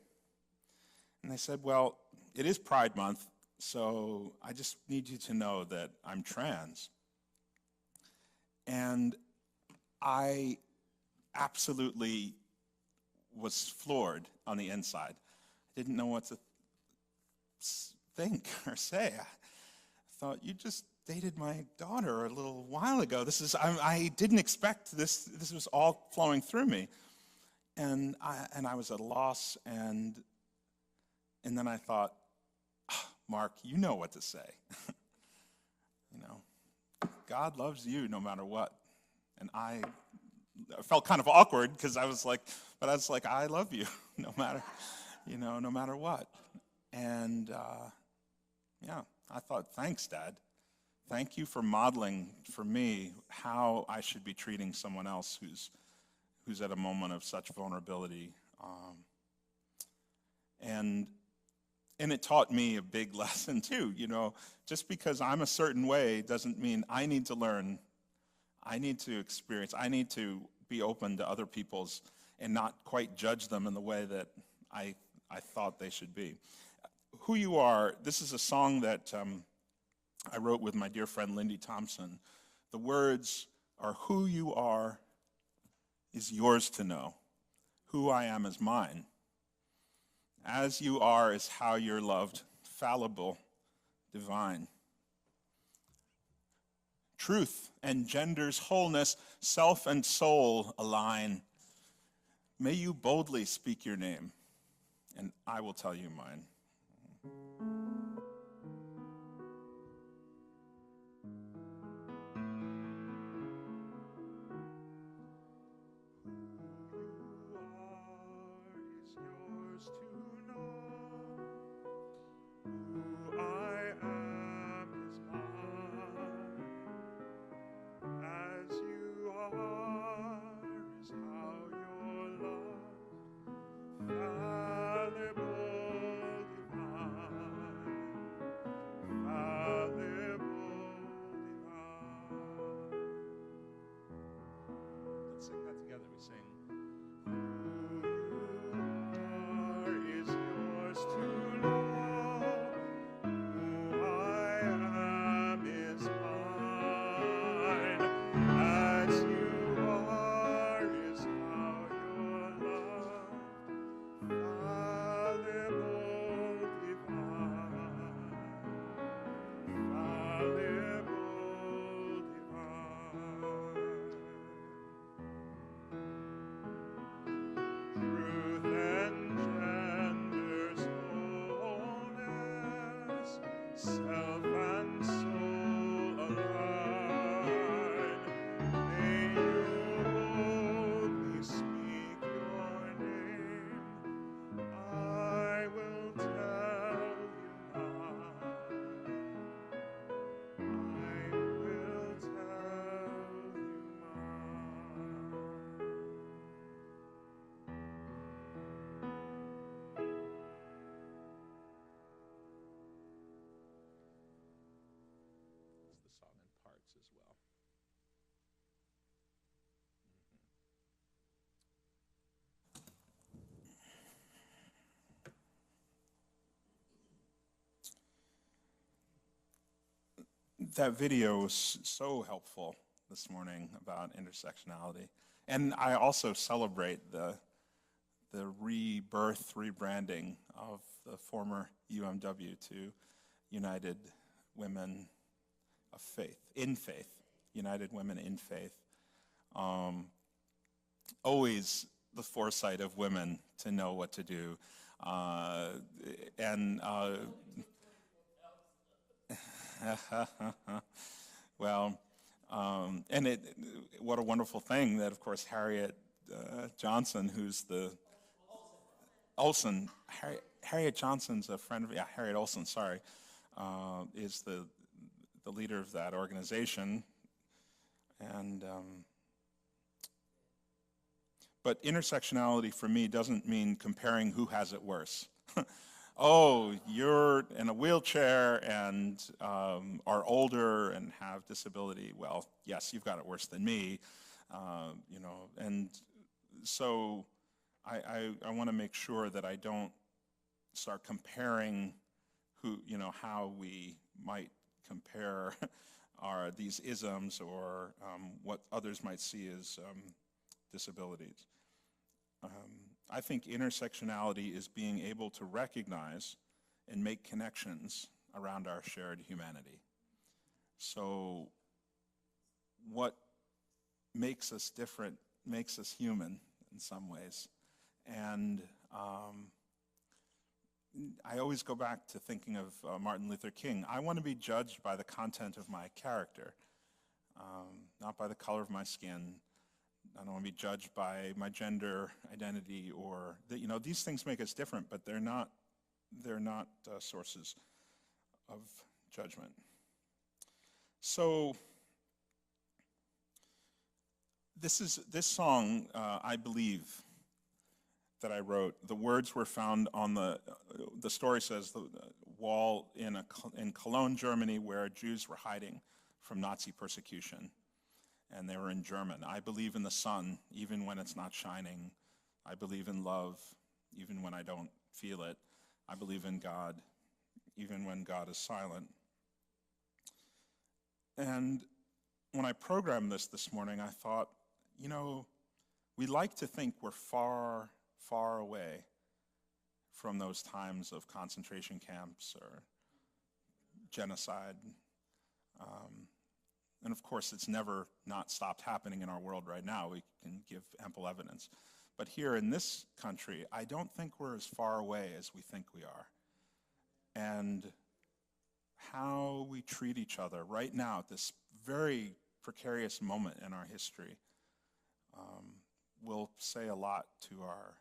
and they said, well, it is Pride Month, so I just need you to know that I'm trans. And I absolutely was floored on the inside. I didn't know what to think or say. I thought, you just dated my daughter a little while ago. I didn't expect this. This was all flowing through me. And I was at a loss, and then I thought, Mark, you know what to say. God loves you no matter what. And I felt kind of awkward because I was like, I love you no matter, no matter what. And yeah, I thought, thanks, Dad. Thank you for modeling for me how I should be treating someone else who's at a moment of such vulnerability. And it taught me a big lesson too. Just because I'm a certain way doesn't mean I need to learn. I need to experience. I need to be open to other people's and not quite judge them in the way that I thought they should be. Who You Are, this is a song that I wrote with my dear friend Lindy Thompson. The words are, who you are is yours to know. Who I am is mine. As you are is how you're loved, fallible, divine. Truth engenders wholeness, self and soul align. May you boldly speak your name, and I will tell you mine. Sing that together. We sing. Who you are is yours to know. Who I am is mine. As you are is how you're loved. Fallible, divine. Fallible, divine. Truth engenders wholeness, self and soul align. May you boldly speak your name. I will tell you mine. I will tell you mine. The song in parts as well. That video was so helpful this morning about intersectionality. And I also celebrate the rebirth, rebranding of the former UMW to United Women of Faith, in Faith, United Women in Faith. Always the foresight of women to know what to do. Well, and what a wonderful thing that, of course, Harriet Johnson, who's the Olson, Harriet Johnson's a friend of, Harriet Olson, sorry, is the leader of that organization. And but intersectionality for me doesn't mean comparing who has it worse. Oh, you're in a wheelchair and are older and have disability. Well, yes, you've got it worse than me, And so I want to make sure that I don't start comparing how we might compare these isms or what others might see as disabilities. I think intersectionality is being able to recognize and make connections around our shared humanity. So what makes us different makes us human in some ways. And I always go back to thinking of Martin Luther King. I want to be judged by the content of my character, not by the color of my skin. I don't want to be judged by my gender identity, or these things make us different, but they're not sources of judgment. So this song, I believe, that I wrote, the words were found on the story says, the wall in Cologne, Germany, where Jews were hiding from Nazi persecution. And they were in German. I believe in the sun, even when it's not shining. I believe in love, even when I don't feel it. I believe in God, even when God is silent. And when I programmed this morning, I thought, we like to think we're far, far away from those times of concentration camps or genocide. And of course, it's never not stopped happening in our world right now. We can give ample evidence. But here in this country, I don't think we're as far away as we think we are. And how we treat each other right now at this very precarious moment in our history will say a lot to our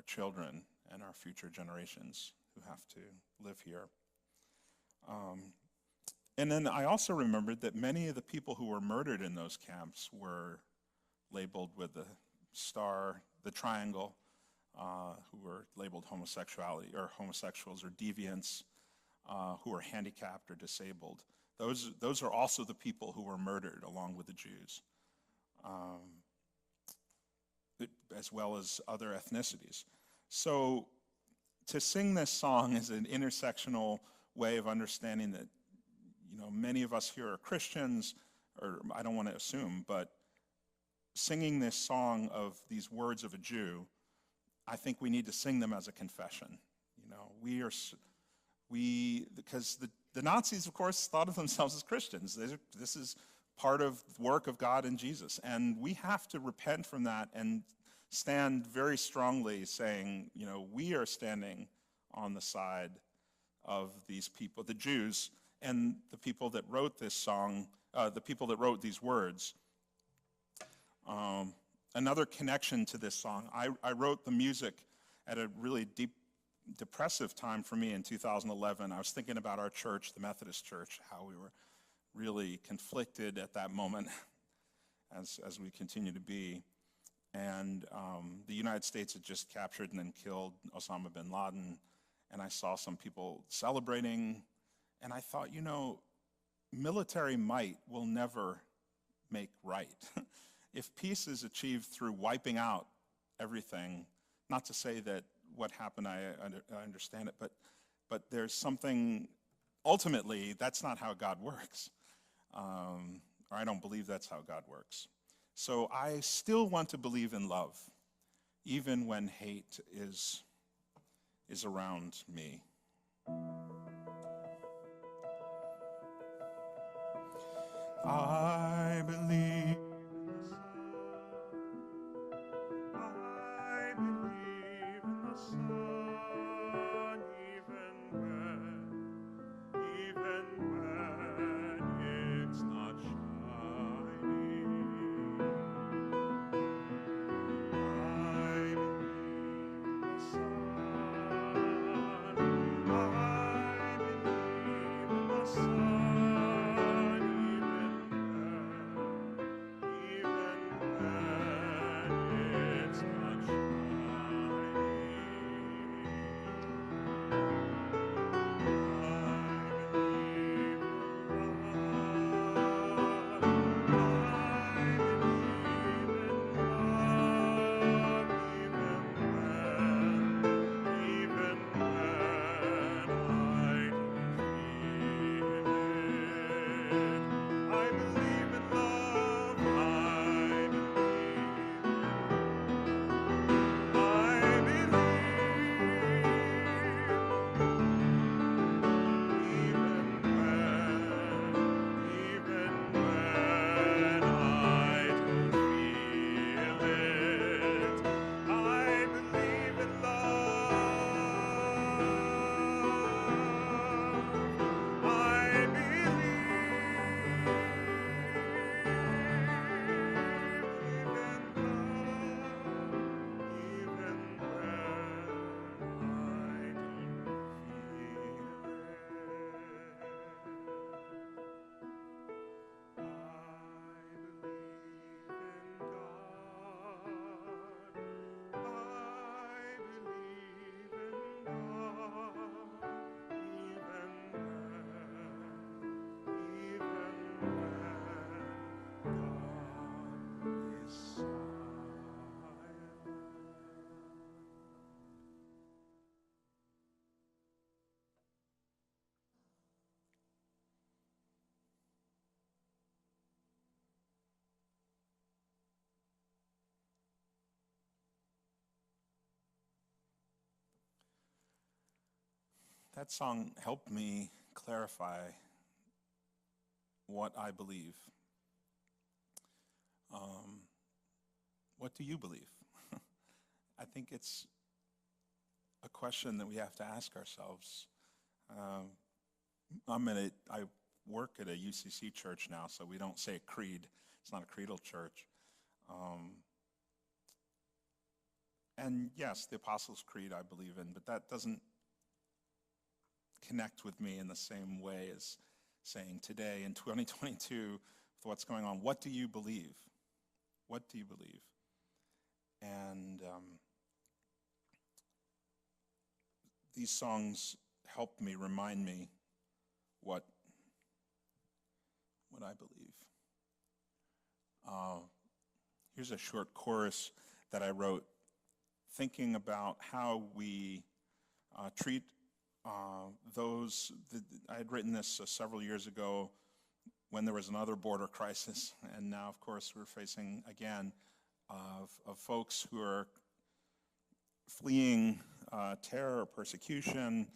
children and our future generations who have to live here. And then I also remembered that many of the people who were murdered in those camps were labeled with the star, the triangle, who were labeled homosexuality or homosexuals or deviants, who were handicapped or disabled. Those are also the people who were murdered along with the Jews, as well as other ethnicities. So to sing this song is an intersectional way of understanding that many of us here are Christians, or I don't want to assume, but singing this song of these words of a Jew, I think we need to sing them as a confession. Because the Nazis, of course, thought of themselves as Christians. This is part of the work of God and Jesus, and we have to repent from that and stand very strongly saying, we are standing on the side of these people, the Jews, and the people that wrote this song, the people that wrote these words. Another connection to this song, I wrote the music at a really deep, depressive time for me in 2011. I was thinking about our church, the Methodist Church, how we were really conflicted at that moment, as we continue to be. And the United States had just captured and then killed Osama bin Laden, and I saw some people celebrating. And I thought, military might will never make right. If peace is achieved through wiping out everything, not to say that what happened, I understand it, but there's something, ultimately, that's not how God works. Or I don't believe that's how God works. So I still want to believe in love, even when hate is around me. I believe in the sun. I believe in the sun, even when it's not shining. I believe in the sun. I believe in the sun. that song helped me clarify what I believe. What do you believe? I think it's a question that we have to ask ourselves. I work at a UCC church now, so we don't say a creed. It's not a creedal church. And yes, the Apostles' Creed I believe in, but that doesn't connect with me in the same way as saying today in 2022, with what's going on, what do you believe? What do you believe? And these songs help me, remind me what I believe. Here's a short chorus that I wrote, thinking about how we treat those. I had written this several years ago when there was another border crisis, and now, of course, we're facing again of folks who are fleeing terror or persecution,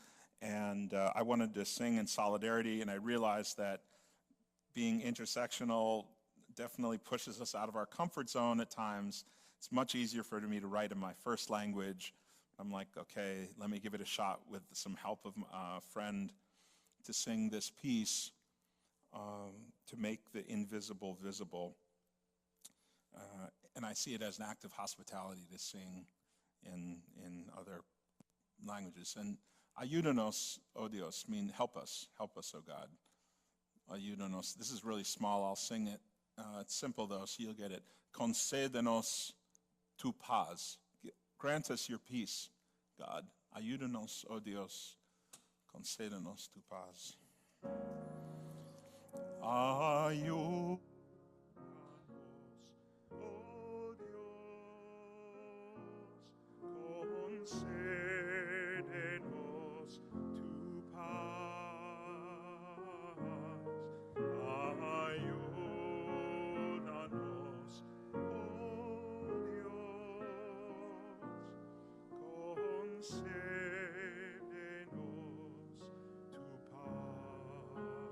and I wanted to sing in solidarity, and I realized that being intersectional definitely pushes us out of our comfort zone at times. It's much easier for me to write in my first language. I'm like, okay, let me give it a shot with some help of a friend to sing this piece to make the invisible visible. And I see it as an act of hospitality to sing in other languages. And ayúdanos, oh Dios, mean help us, O God. Ayúdanos, this is really small, I'll sing it. It's simple though, so you'll get it. Concédenos tu paz. Grant us your peace, God. Ayúdanos, oh Dios. Concédenos tu paz. Ayúdanos, oh Dios. Concédenos tu paz. Ayúdanos, oh Dios. Concédenos tu paz.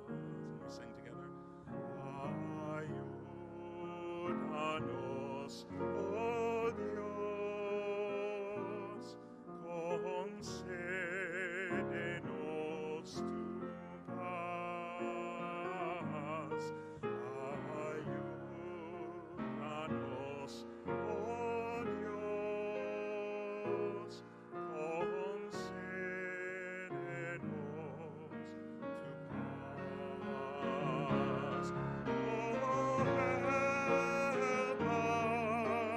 Let me sing together. Ayúdanos, oh Dios. Concédenos tu paz. Ayúdanos, oh Dios. Concédenos tu paz. Oh, help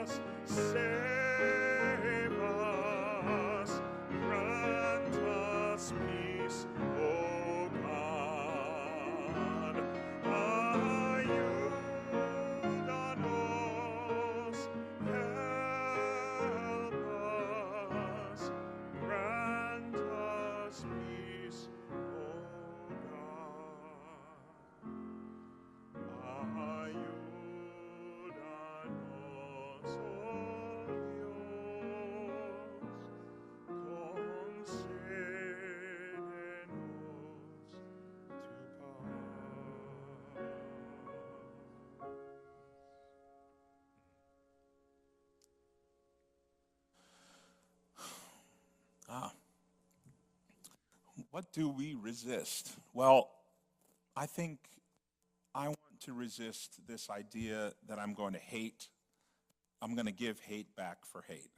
us, save us, grant us peace, oh God. Ayúdanos, help us, grant us peace, oh God. Ayúdanos, oh Dios, concédenos tu paz. What do we resist? Well, I think I want to resist this idea that I'm going to hate. I'm going to give hate back for hate.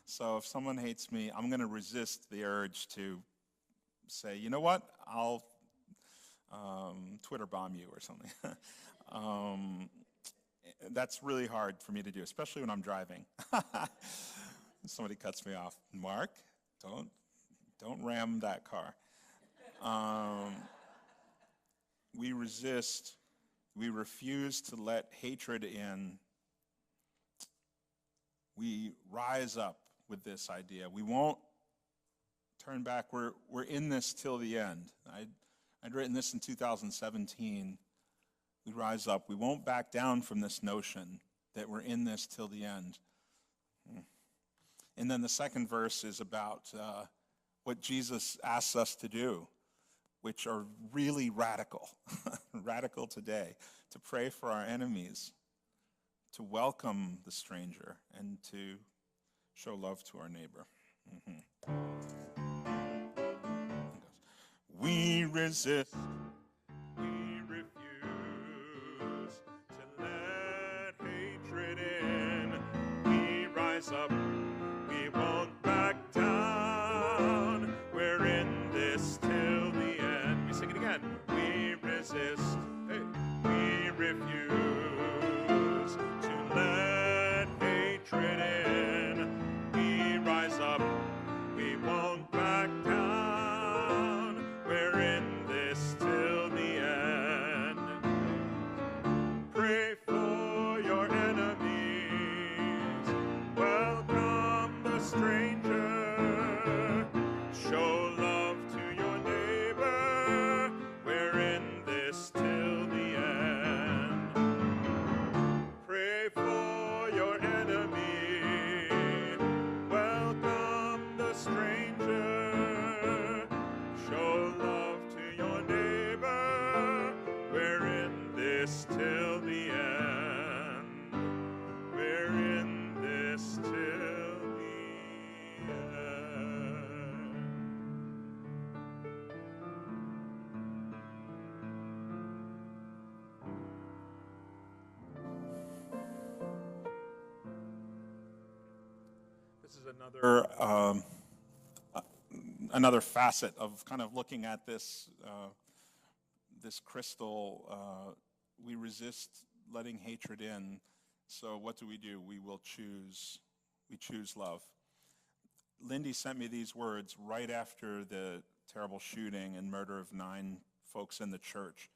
So if someone hates me, I'm going to resist the urge to say, you know what, I'll Twitter bomb you or something. That's really hard for me to do, especially when I'm driving. Somebody cuts me off. Mark, don't ram that car. We resist, we refuse to let hatred in. We rise up with this idea. We won't turn back. We're in this till the end. I'd written this in 2017. We rise up. We won't back down from this notion that we're in this till the end. And then the second verse is about what Jesus asks us to do, which are really radical, radical today, to pray for our enemies, to welcome the stranger, and to show love to our neighbor. We resist, we refuse to let hatred in. We rise up, we won't back down. We're in this till the end. We sing it again. We resist, hey, we refuse to let hatred in. We rise up, we won't back down. We're in this till the end. Pray for your enemies. Welcome the stranger. Show love to your neighbor. We're in this till the end. Pray for your enemy. Welcome the stranger. Show love to your neighbor. We're in this till the end. We're in this till the end. This is another facet of kind of looking at this this crystal. We resist letting hatred in. So what do? We choose love. Lindy sent me these words right after the terrible shooting and murder of 9 folks in the church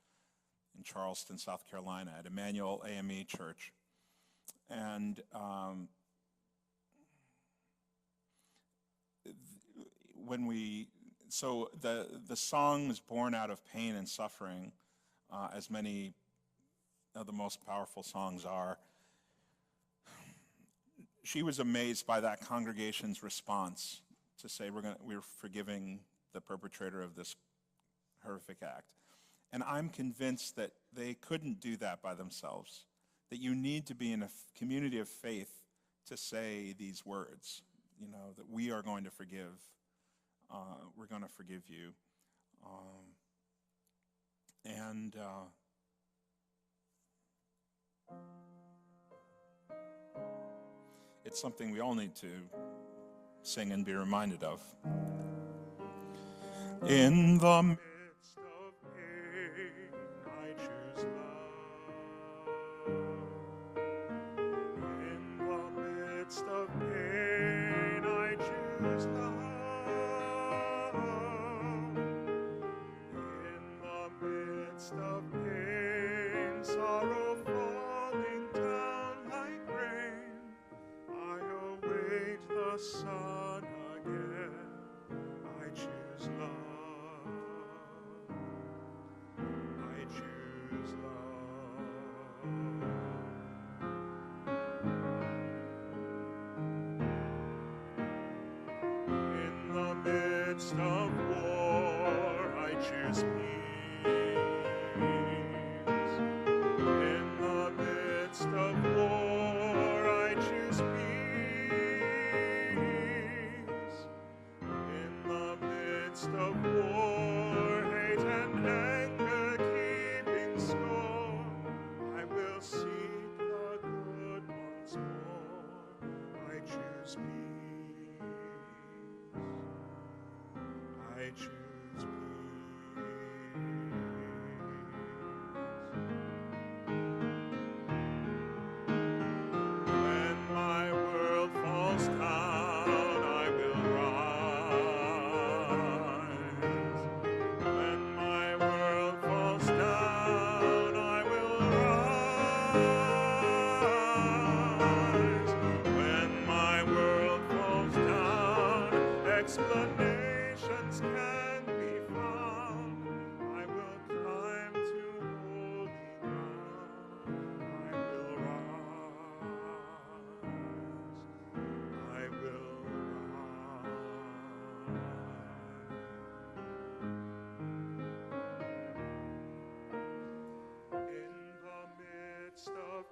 in Charleston, South Carolina, at Emmanuel AME Church. And so the song is born out of pain and suffering, as many of the most powerful songs are. She was amazed by that congregation's response to say, we're forgiving the perpetrator of this horrific act. And I'm convinced that they couldn't do that by themselves, that you need to be in a community of faith to say these words, that we are going to forgive. We're going to forgive you. It's something we all need to sing and be reminded of. In the midst of pain, I choose love. In the midst of pain, I choose love. In the midst of pain, sorrow falling down like rain, I await the sun again. I choose love. I choose love. In the midst of war, I choose peace. In the midst of war, I choose peace. In the midst of war, hate and anger keeping score, I will seek the good once more. I choose peace. I choose peace.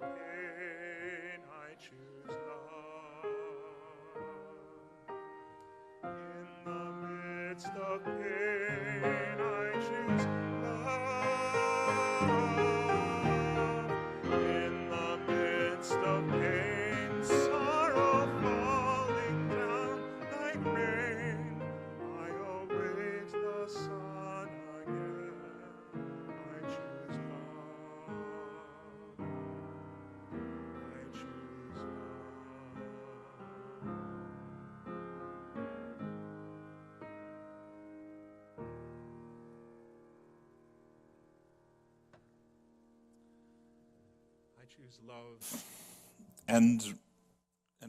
of pain, I choose love. In the midst of pain, I choose love. In the midst of pain, sorrow falling down like rain, I await the sun again. I choose love. I choose love. I choose love. And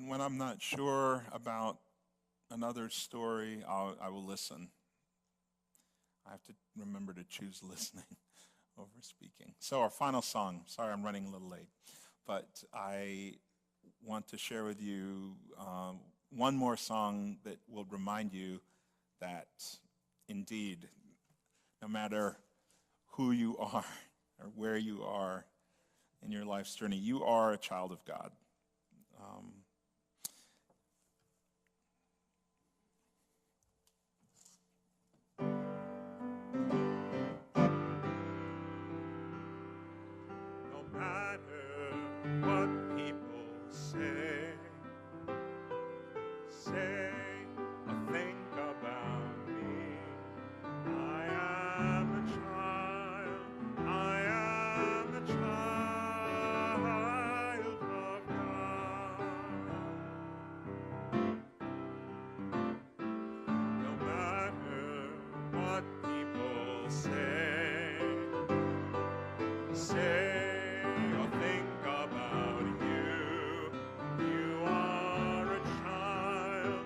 when I'm not sure about another story, I will listen. I have to remember to choose listening over speaking. So our final song, sorry I'm running a little late, but I want to share with you one more song that will remind you that indeed, no matter who you are or where you are in your life's journey, you are a child of God. No matter what people say or think about me, I am a child of God. No matter what people say or think about you, you are a child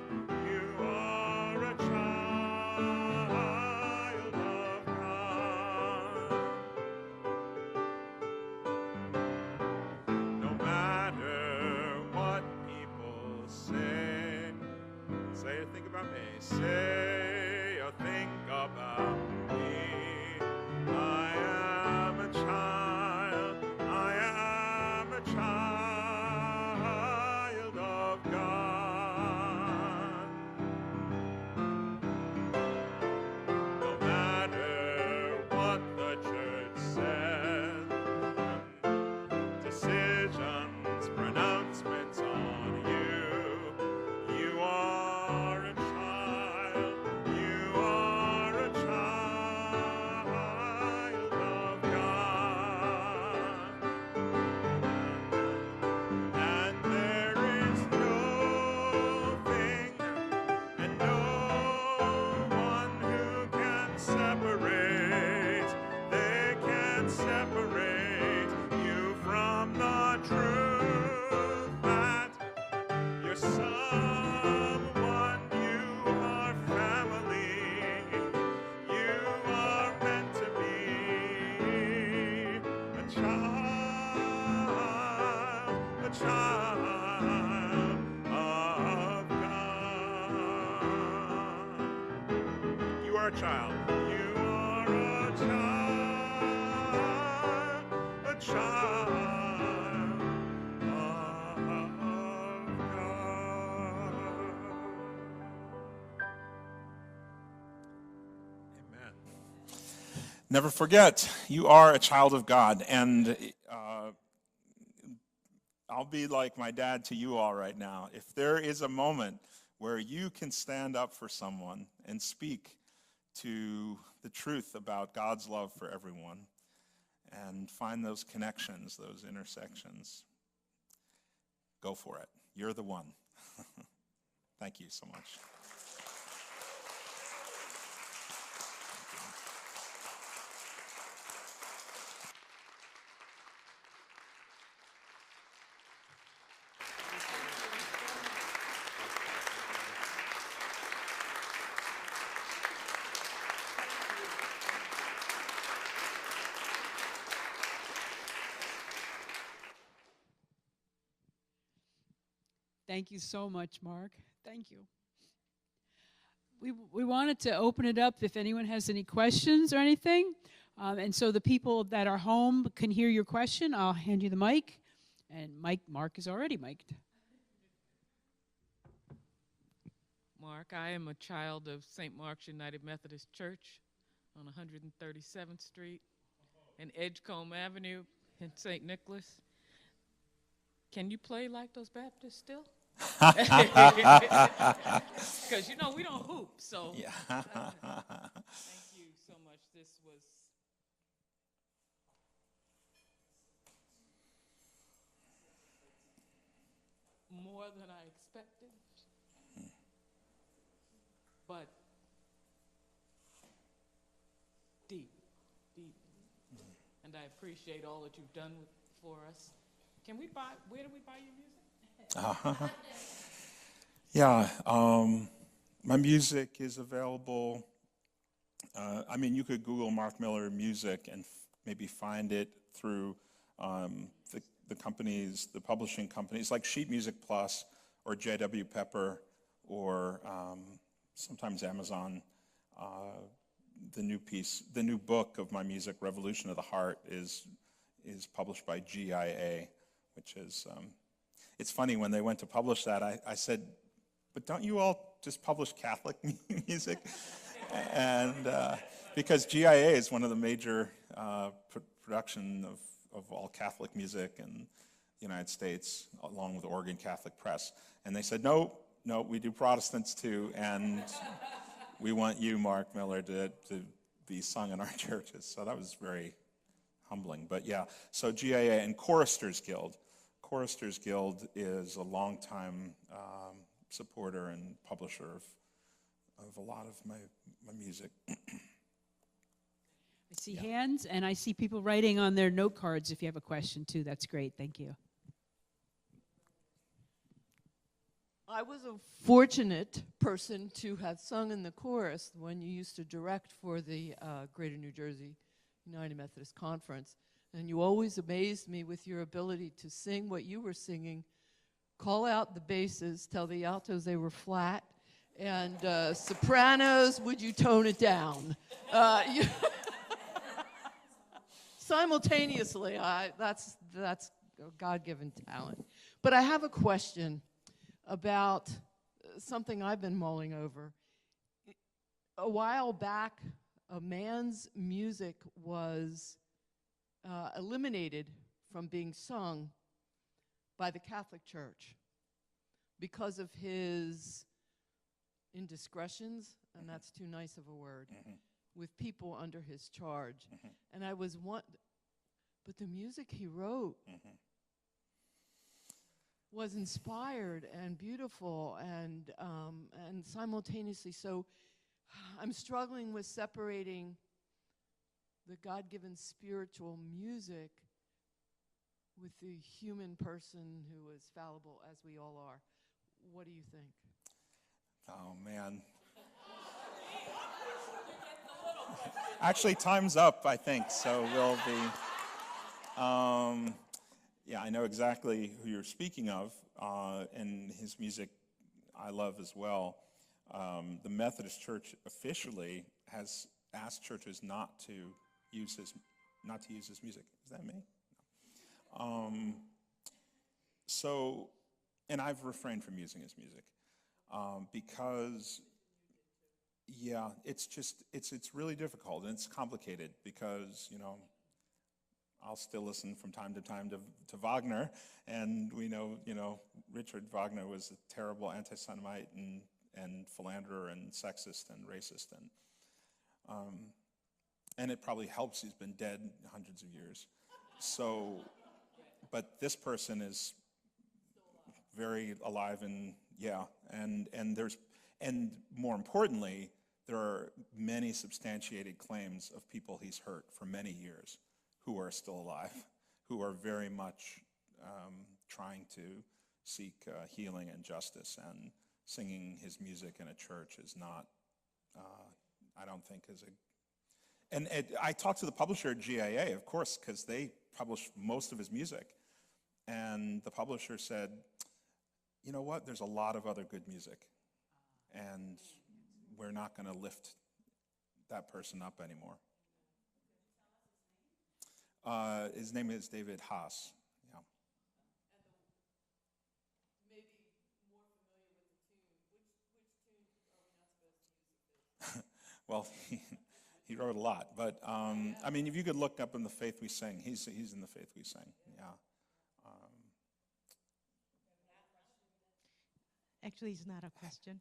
of God. No matter what people say or think about me, say or think about me, I am a child of God. No matter what the church says, decisions, pronouncements on you, you are a child of God. And there is nothing and no one who can separate. They can't separate you from the truth that you're someone, you are family, you are meant to be a child of God. You are a child. You are a child of God. Amen. Never forget, you are a child of God, and I'll be like my dad to you all right now. If there is a moment where you can stand up for someone and speak to the truth about God's love for everyone and find those connections, those intersections, go for it. You're the one. Thank you so much.
Thank you so much, Mark. Thank you. We wanted to open it up if anyone has any questions or anything. And so the people that are home can hear your question. I'll hand you the mic. And Mark is already mic'd.
Mark, I am a child of St. Mark's United Methodist Church on 137th Street and Edgecombe Avenue in St. Nicholas. Can you play like those Baptists still? Because, you know, we don't hoop, so.
Yeah.
Thank you so much. This was more than I expected, but deep. And I appreciate all that you've done for us. Where do we buy your music?
Yeah, my music is available. I mean, you could Google Mark Miller music and maybe find it through the companies, the publishing companies, like Sheet Music Plus or J.W. Pepper or sometimes Amazon. The new book of my music, Revolution of the Heart, is published by GIA, which is, it's funny, when they went to publish that, I said, but don't you all just publish Catholic music? And because GIA is one of the major production of all Catholic music in the United States, along with Oregon Catholic Press. And they said, no, we do Protestants too, and we want you, Mark Miller, to be sung in our churches. So that was very humbling. But yeah, so GIA and Choristers Guild. Choristers Guild is a longtime supporter and publisher of a lot of my music.
I see hands, and I see people writing on their note cards if you have a question, too. That's great. Thank you.
I was a fortunate person to have sung in the chorus when you used to direct for the Greater New Jersey United Methodist Conference. And you always amazed me with your ability to sing what you were singing, call out the basses, tell the altos they were flat, and sopranos, would you tone it down? Simultaneously, that's a God-given talent. But I have a question about something I've been mulling over. A while back, a man's music was eliminated from being sung by the Catholic Church because of his indiscretions, and that's too nice of a word, with people under his charge. And I was but the music he wrote was inspired and beautiful and simultaneously. So I'm struggling with separating the God-given spiritual music with the human person who is fallible, as we all are. What do you think?
Oh, man. Actually, time's up, I think, so we'll be... yeah, I know exactly who you're speaking of, and his music I love as well. The Methodist Church officially has asked churches not to use his music. Is that me? So, and I've refrained from using his music because, yeah, it's really difficult and it's complicated because, you know, I'll still listen from time to time to Wagner, and we know, Richard Wagner was a terrible anti-Semite and philanderer and sexist and racist, and it probably helps he's been dead hundreds of years. So, but this person is very alive, and yeah, and more importantly, there are many substantiated claims of people he's hurt for many years who are still alive, who are very much trying to seek healing and justice, and singing his music in a church is not, I don't think is a, and I talked to the publisher at GIA, of course, because they publish most of his music, and the publisher said, you know what, there's a lot of other good music, and we're not going to lift that person up anymore. His name is David Haas. Yeah. well, he wrote a lot. But, I mean, if you could look up in The Faith We Sing, he's in The Faith We Sing, yeah.
Actually, it's not a question.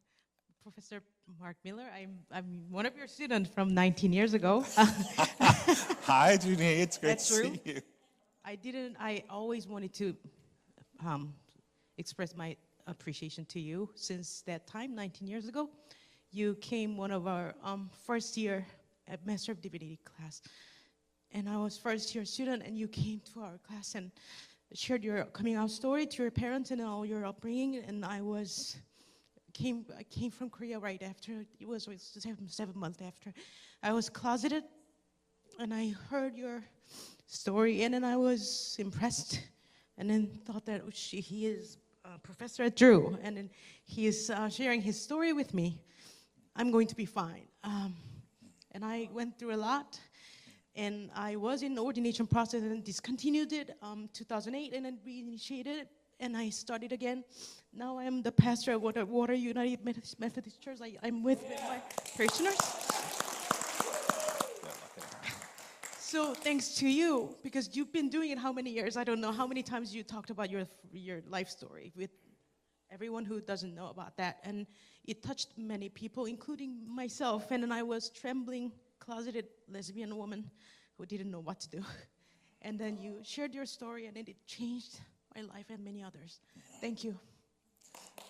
Professor Mark Miller, I'm one of your students from 19 years ago.
Hi, Judy. It's great
That's
to
true.
see you.
I always wanted to express my appreciation to you. Since that time, 19 years ago, you came one of our first year at Master of Divinity class. And I was first year student, and you came to our class and shared your coming out story to your parents and all your upbringing. And I came from Korea right after. It was 7 months after. I was closeted, and I heard your story, and then I was impressed, and then thought that he is a professor at Drew, and then he is sharing his story with me. I'm going to be fine. And I went through a lot, and I was in the ordination process and discontinued it 2008, and then reinitiated it, and I started again. Now I'm the pastor of Water United Methodist Church. I'm with my parishioners. So thanks to you, because you've been doing it how many years? I don't know how many times you talked about your life story with everyone who doesn't know about that. And it touched many people, including myself. And then I was trembling, closeted lesbian woman who didn't know what to do. And then you shared your story, and it changed my life and many others. Thank you.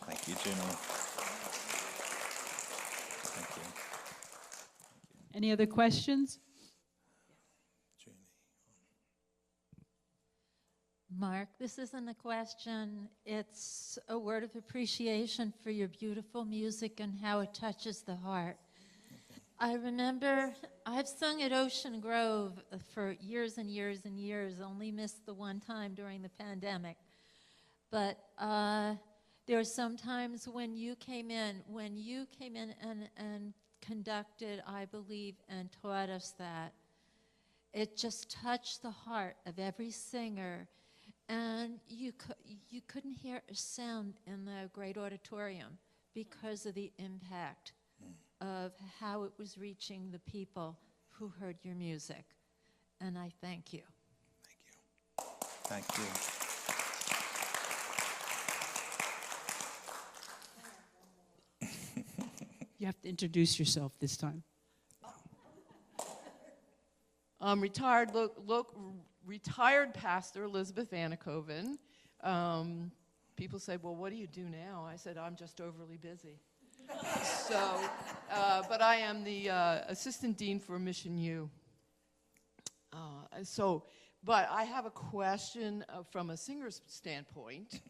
Thank you, Juno. Thank you.
Any other questions?
Mark, this isn't a question. It's a word of appreciation for your beautiful music and how it touches the heart. I remember I've sung at Ocean Grove for years and years and years, only missed the one time during the pandemic. But there were some times when you came in and conducted, I believe, and taught us that. It just touched the heart of every singer. And you couldn't hear a sound in the great auditorium because of the impact of how it was reaching the people who heard your music. And I thank you.
Thank you.
You have to introduce yourself this time.
Retired pastor Elizabeth Anakoven. People say, well, what do you do now? I said, I'm just overly busy. So, but I am the assistant dean for Mission U. But I have a question from a singer's standpoint,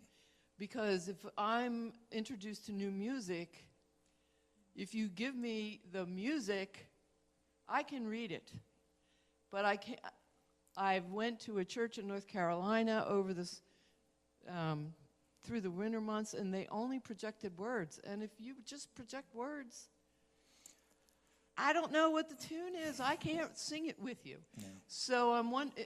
because if I'm introduced to new music, if you give me the music, I can read it, but I can't. I went to a church in North Carolina over this, through the winter months, and they only projected words. And if you just project words, I don't know what the tune is. I can't sing it with you. Yeah. So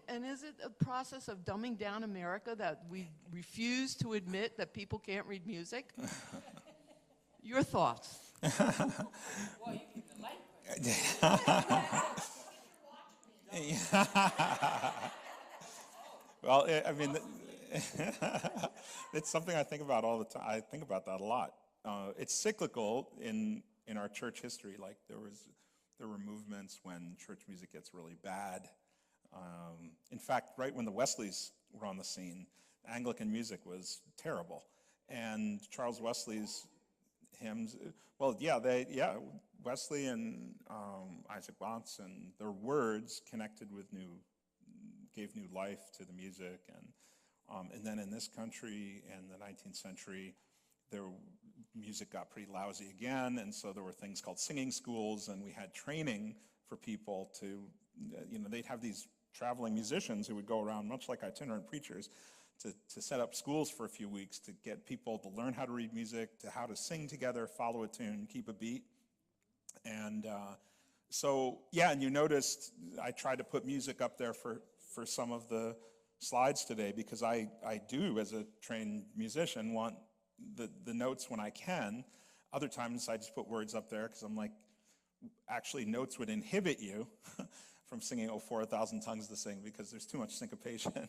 and is it a process of dumbing down America that we refuse to admit that people can't read music? Your thoughts?
Well, you keep the light. Well, I mean, it's something I think about all the time. I think about that a lot. It's cyclical in our church history. Like there were movements when church music gets really bad. In fact, right when the Wesleys were on the scene, Anglican music was terrible, and Charles Wesley's hymns. Well, Wesley and Isaac Watts, and their words connected with gave new life to the music, and then in this country in the 19th century, their music got pretty lousy again, and so there were things called singing schools, and we had training for people to, they'd have these traveling musicians who would go around, much like itinerant preachers, to set up schools for a few weeks to get people to learn how to read music, to how to sing together, follow a tune, keep a beat. And and you noticed I tried to put music up there for some of the slides today, because I do, as a trained musician, want the notes when I can. Other times I just put words up there because I'm like, actually notes would inhibit you from singing "Oh, for 1,000 tongues to sing" because there's too much syncopation.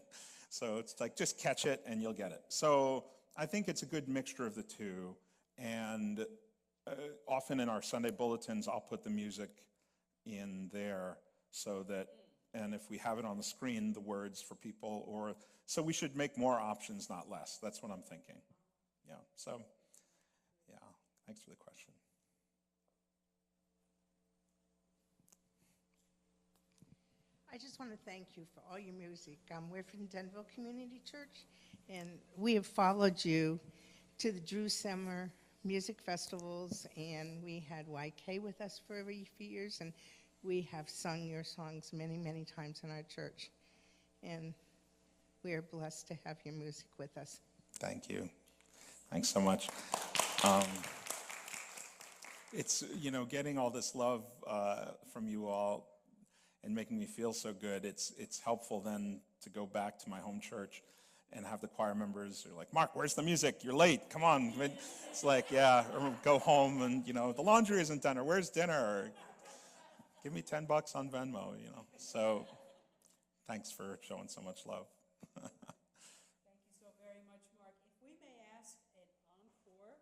So it's like, just catch it and you'll get it. So I think it's a good mixture of the two. And often in our Sunday bulletins, I'll put the music in there so that, and if we have it on the screen, the words for people, or, so we should make more options, not less. That's what I'm thinking. Yeah, so, yeah, thanks for the question.
I just want to thank you for all your music. We're from Denville Community Church, and we have followed you to the Drew Summer music festivals, and we had YK with us for a few years, and we have sung your songs many, many times in our church. And we are blessed to have your music with us.
Thank you. Thanks so much. It's, getting all this love from you all and making me feel so good. It's helpful then to go back to my home church and have the choir members are like, "Mark, where's the music? You're late. Come on." It's like, yeah, or go home and, the laundry isn't done, or where's dinner? Or give me $10 on Venmo, So thanks for showing so much love.
Thank you so very much, Mark. If we may ask an encore.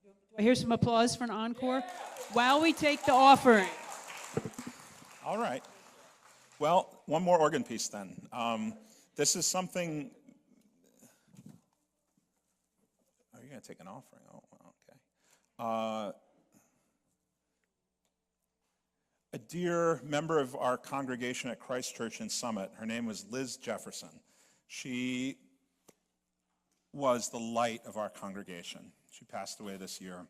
Do I hear some applause for an encore? Yeah. While we take the offering.
All right. Well, one more organ piece then. This is something. Oh, you're going to take an offering. Oh, okay. A dear member of our congregation at Christ Church in Summit, her name was Liz Jefferson. She was the light of our congregation. She passed away this year.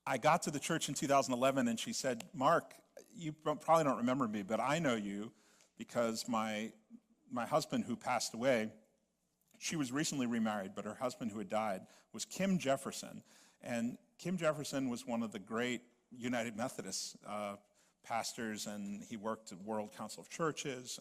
I got to the church in 2011 and she said, "Mark, you probably don't remember me, but I know you because my husband who passed away, she was recently remarried, but her husband who had died was Kim Jefferson. And Kim Jefferson was one of the great United Methodist pastors, and he worked at World Council of Churches.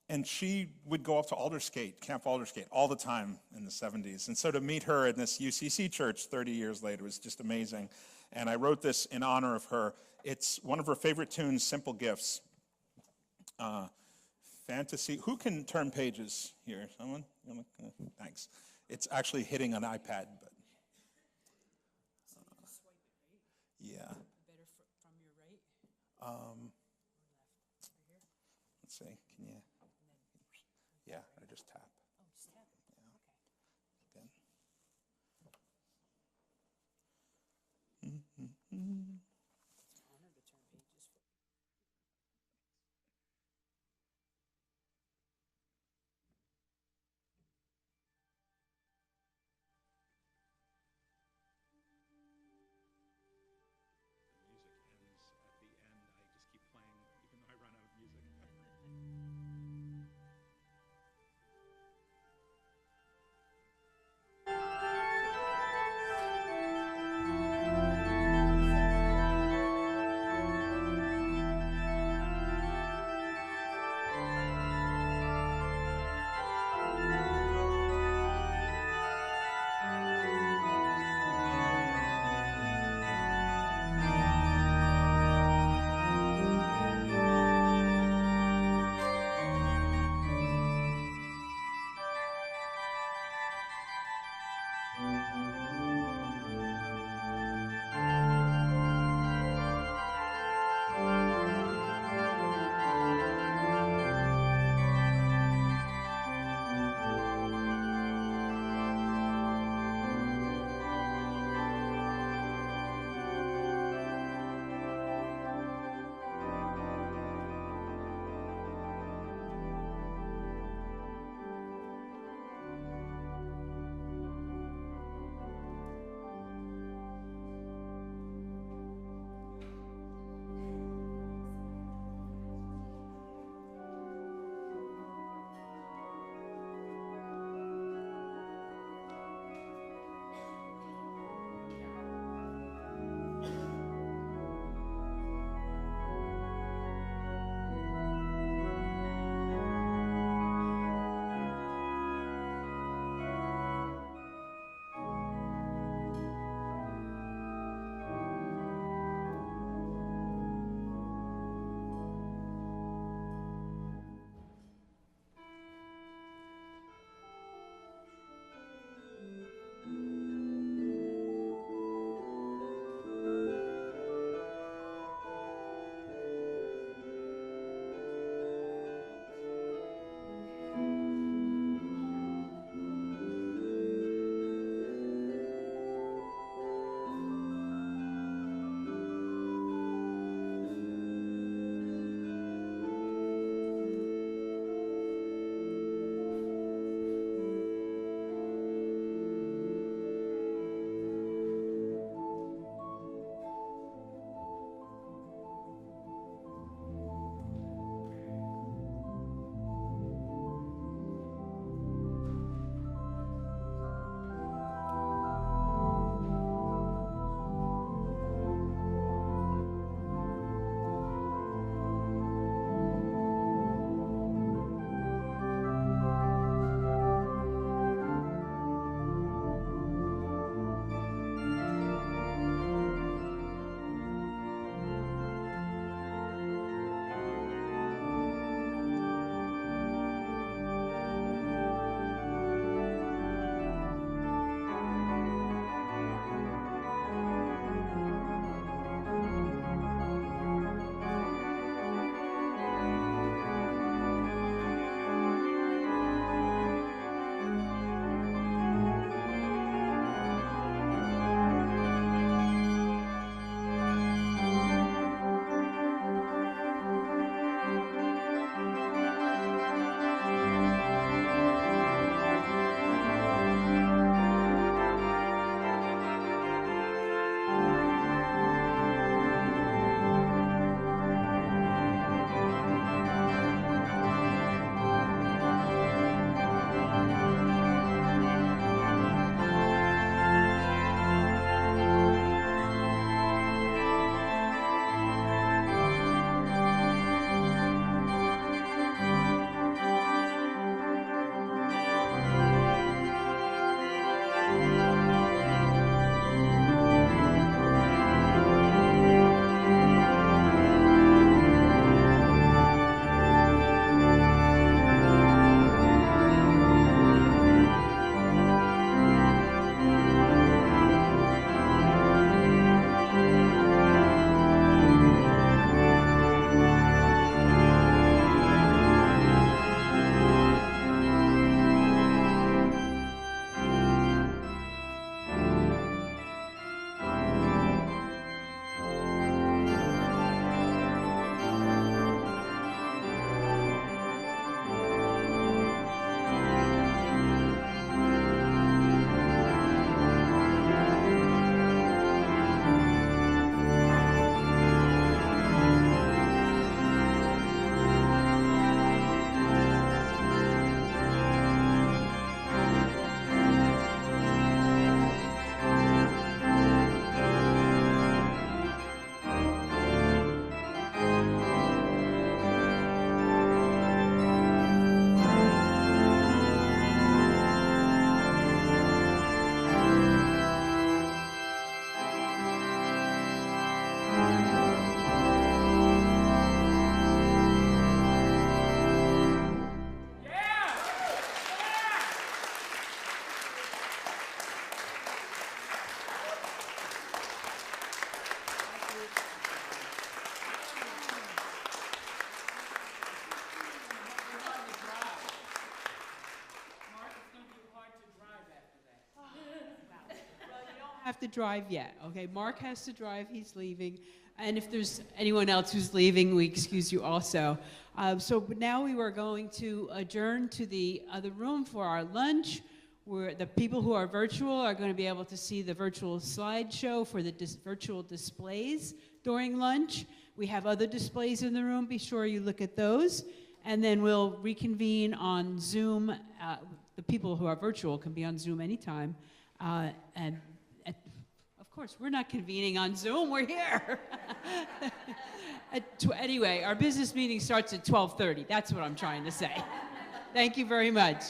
And she would go up to Aldersgate, Camp Aldersgate, all the time in the 70s. And so to meet her in this UCC church 30 years later was just amazing. And I wrote this in honor of her. It's one of her favorite tunes, Simple Gifts. Fantasy. Who can turn pages here? Someone? Thanks. It's actually hitting an iPad, but yeah.
Better from your right.
Let's see. Can you? Yeah, I just tap.
Oh, just tap.
Yeah. Okay. Mm-hmm.
have to drive yet, okay? Mark has to drive, he's leaving. And if there's anyone else who's leaving, we excuse you also. So now we are going to adjourn to the other room for our lunch, where the people who are virtual are going to be able to see the virtual slideshow for the virtual displays during lunch. We have other displays in the room. Be sure you look at those. And then we'll reconvene on Zoom. The people who are virtual can be on Zoom anytime. Of course, we're not convening on Zoom. We're here. Anyway, our business meeting starts at 12:30. That's what I'm trying to say. Thank you very much.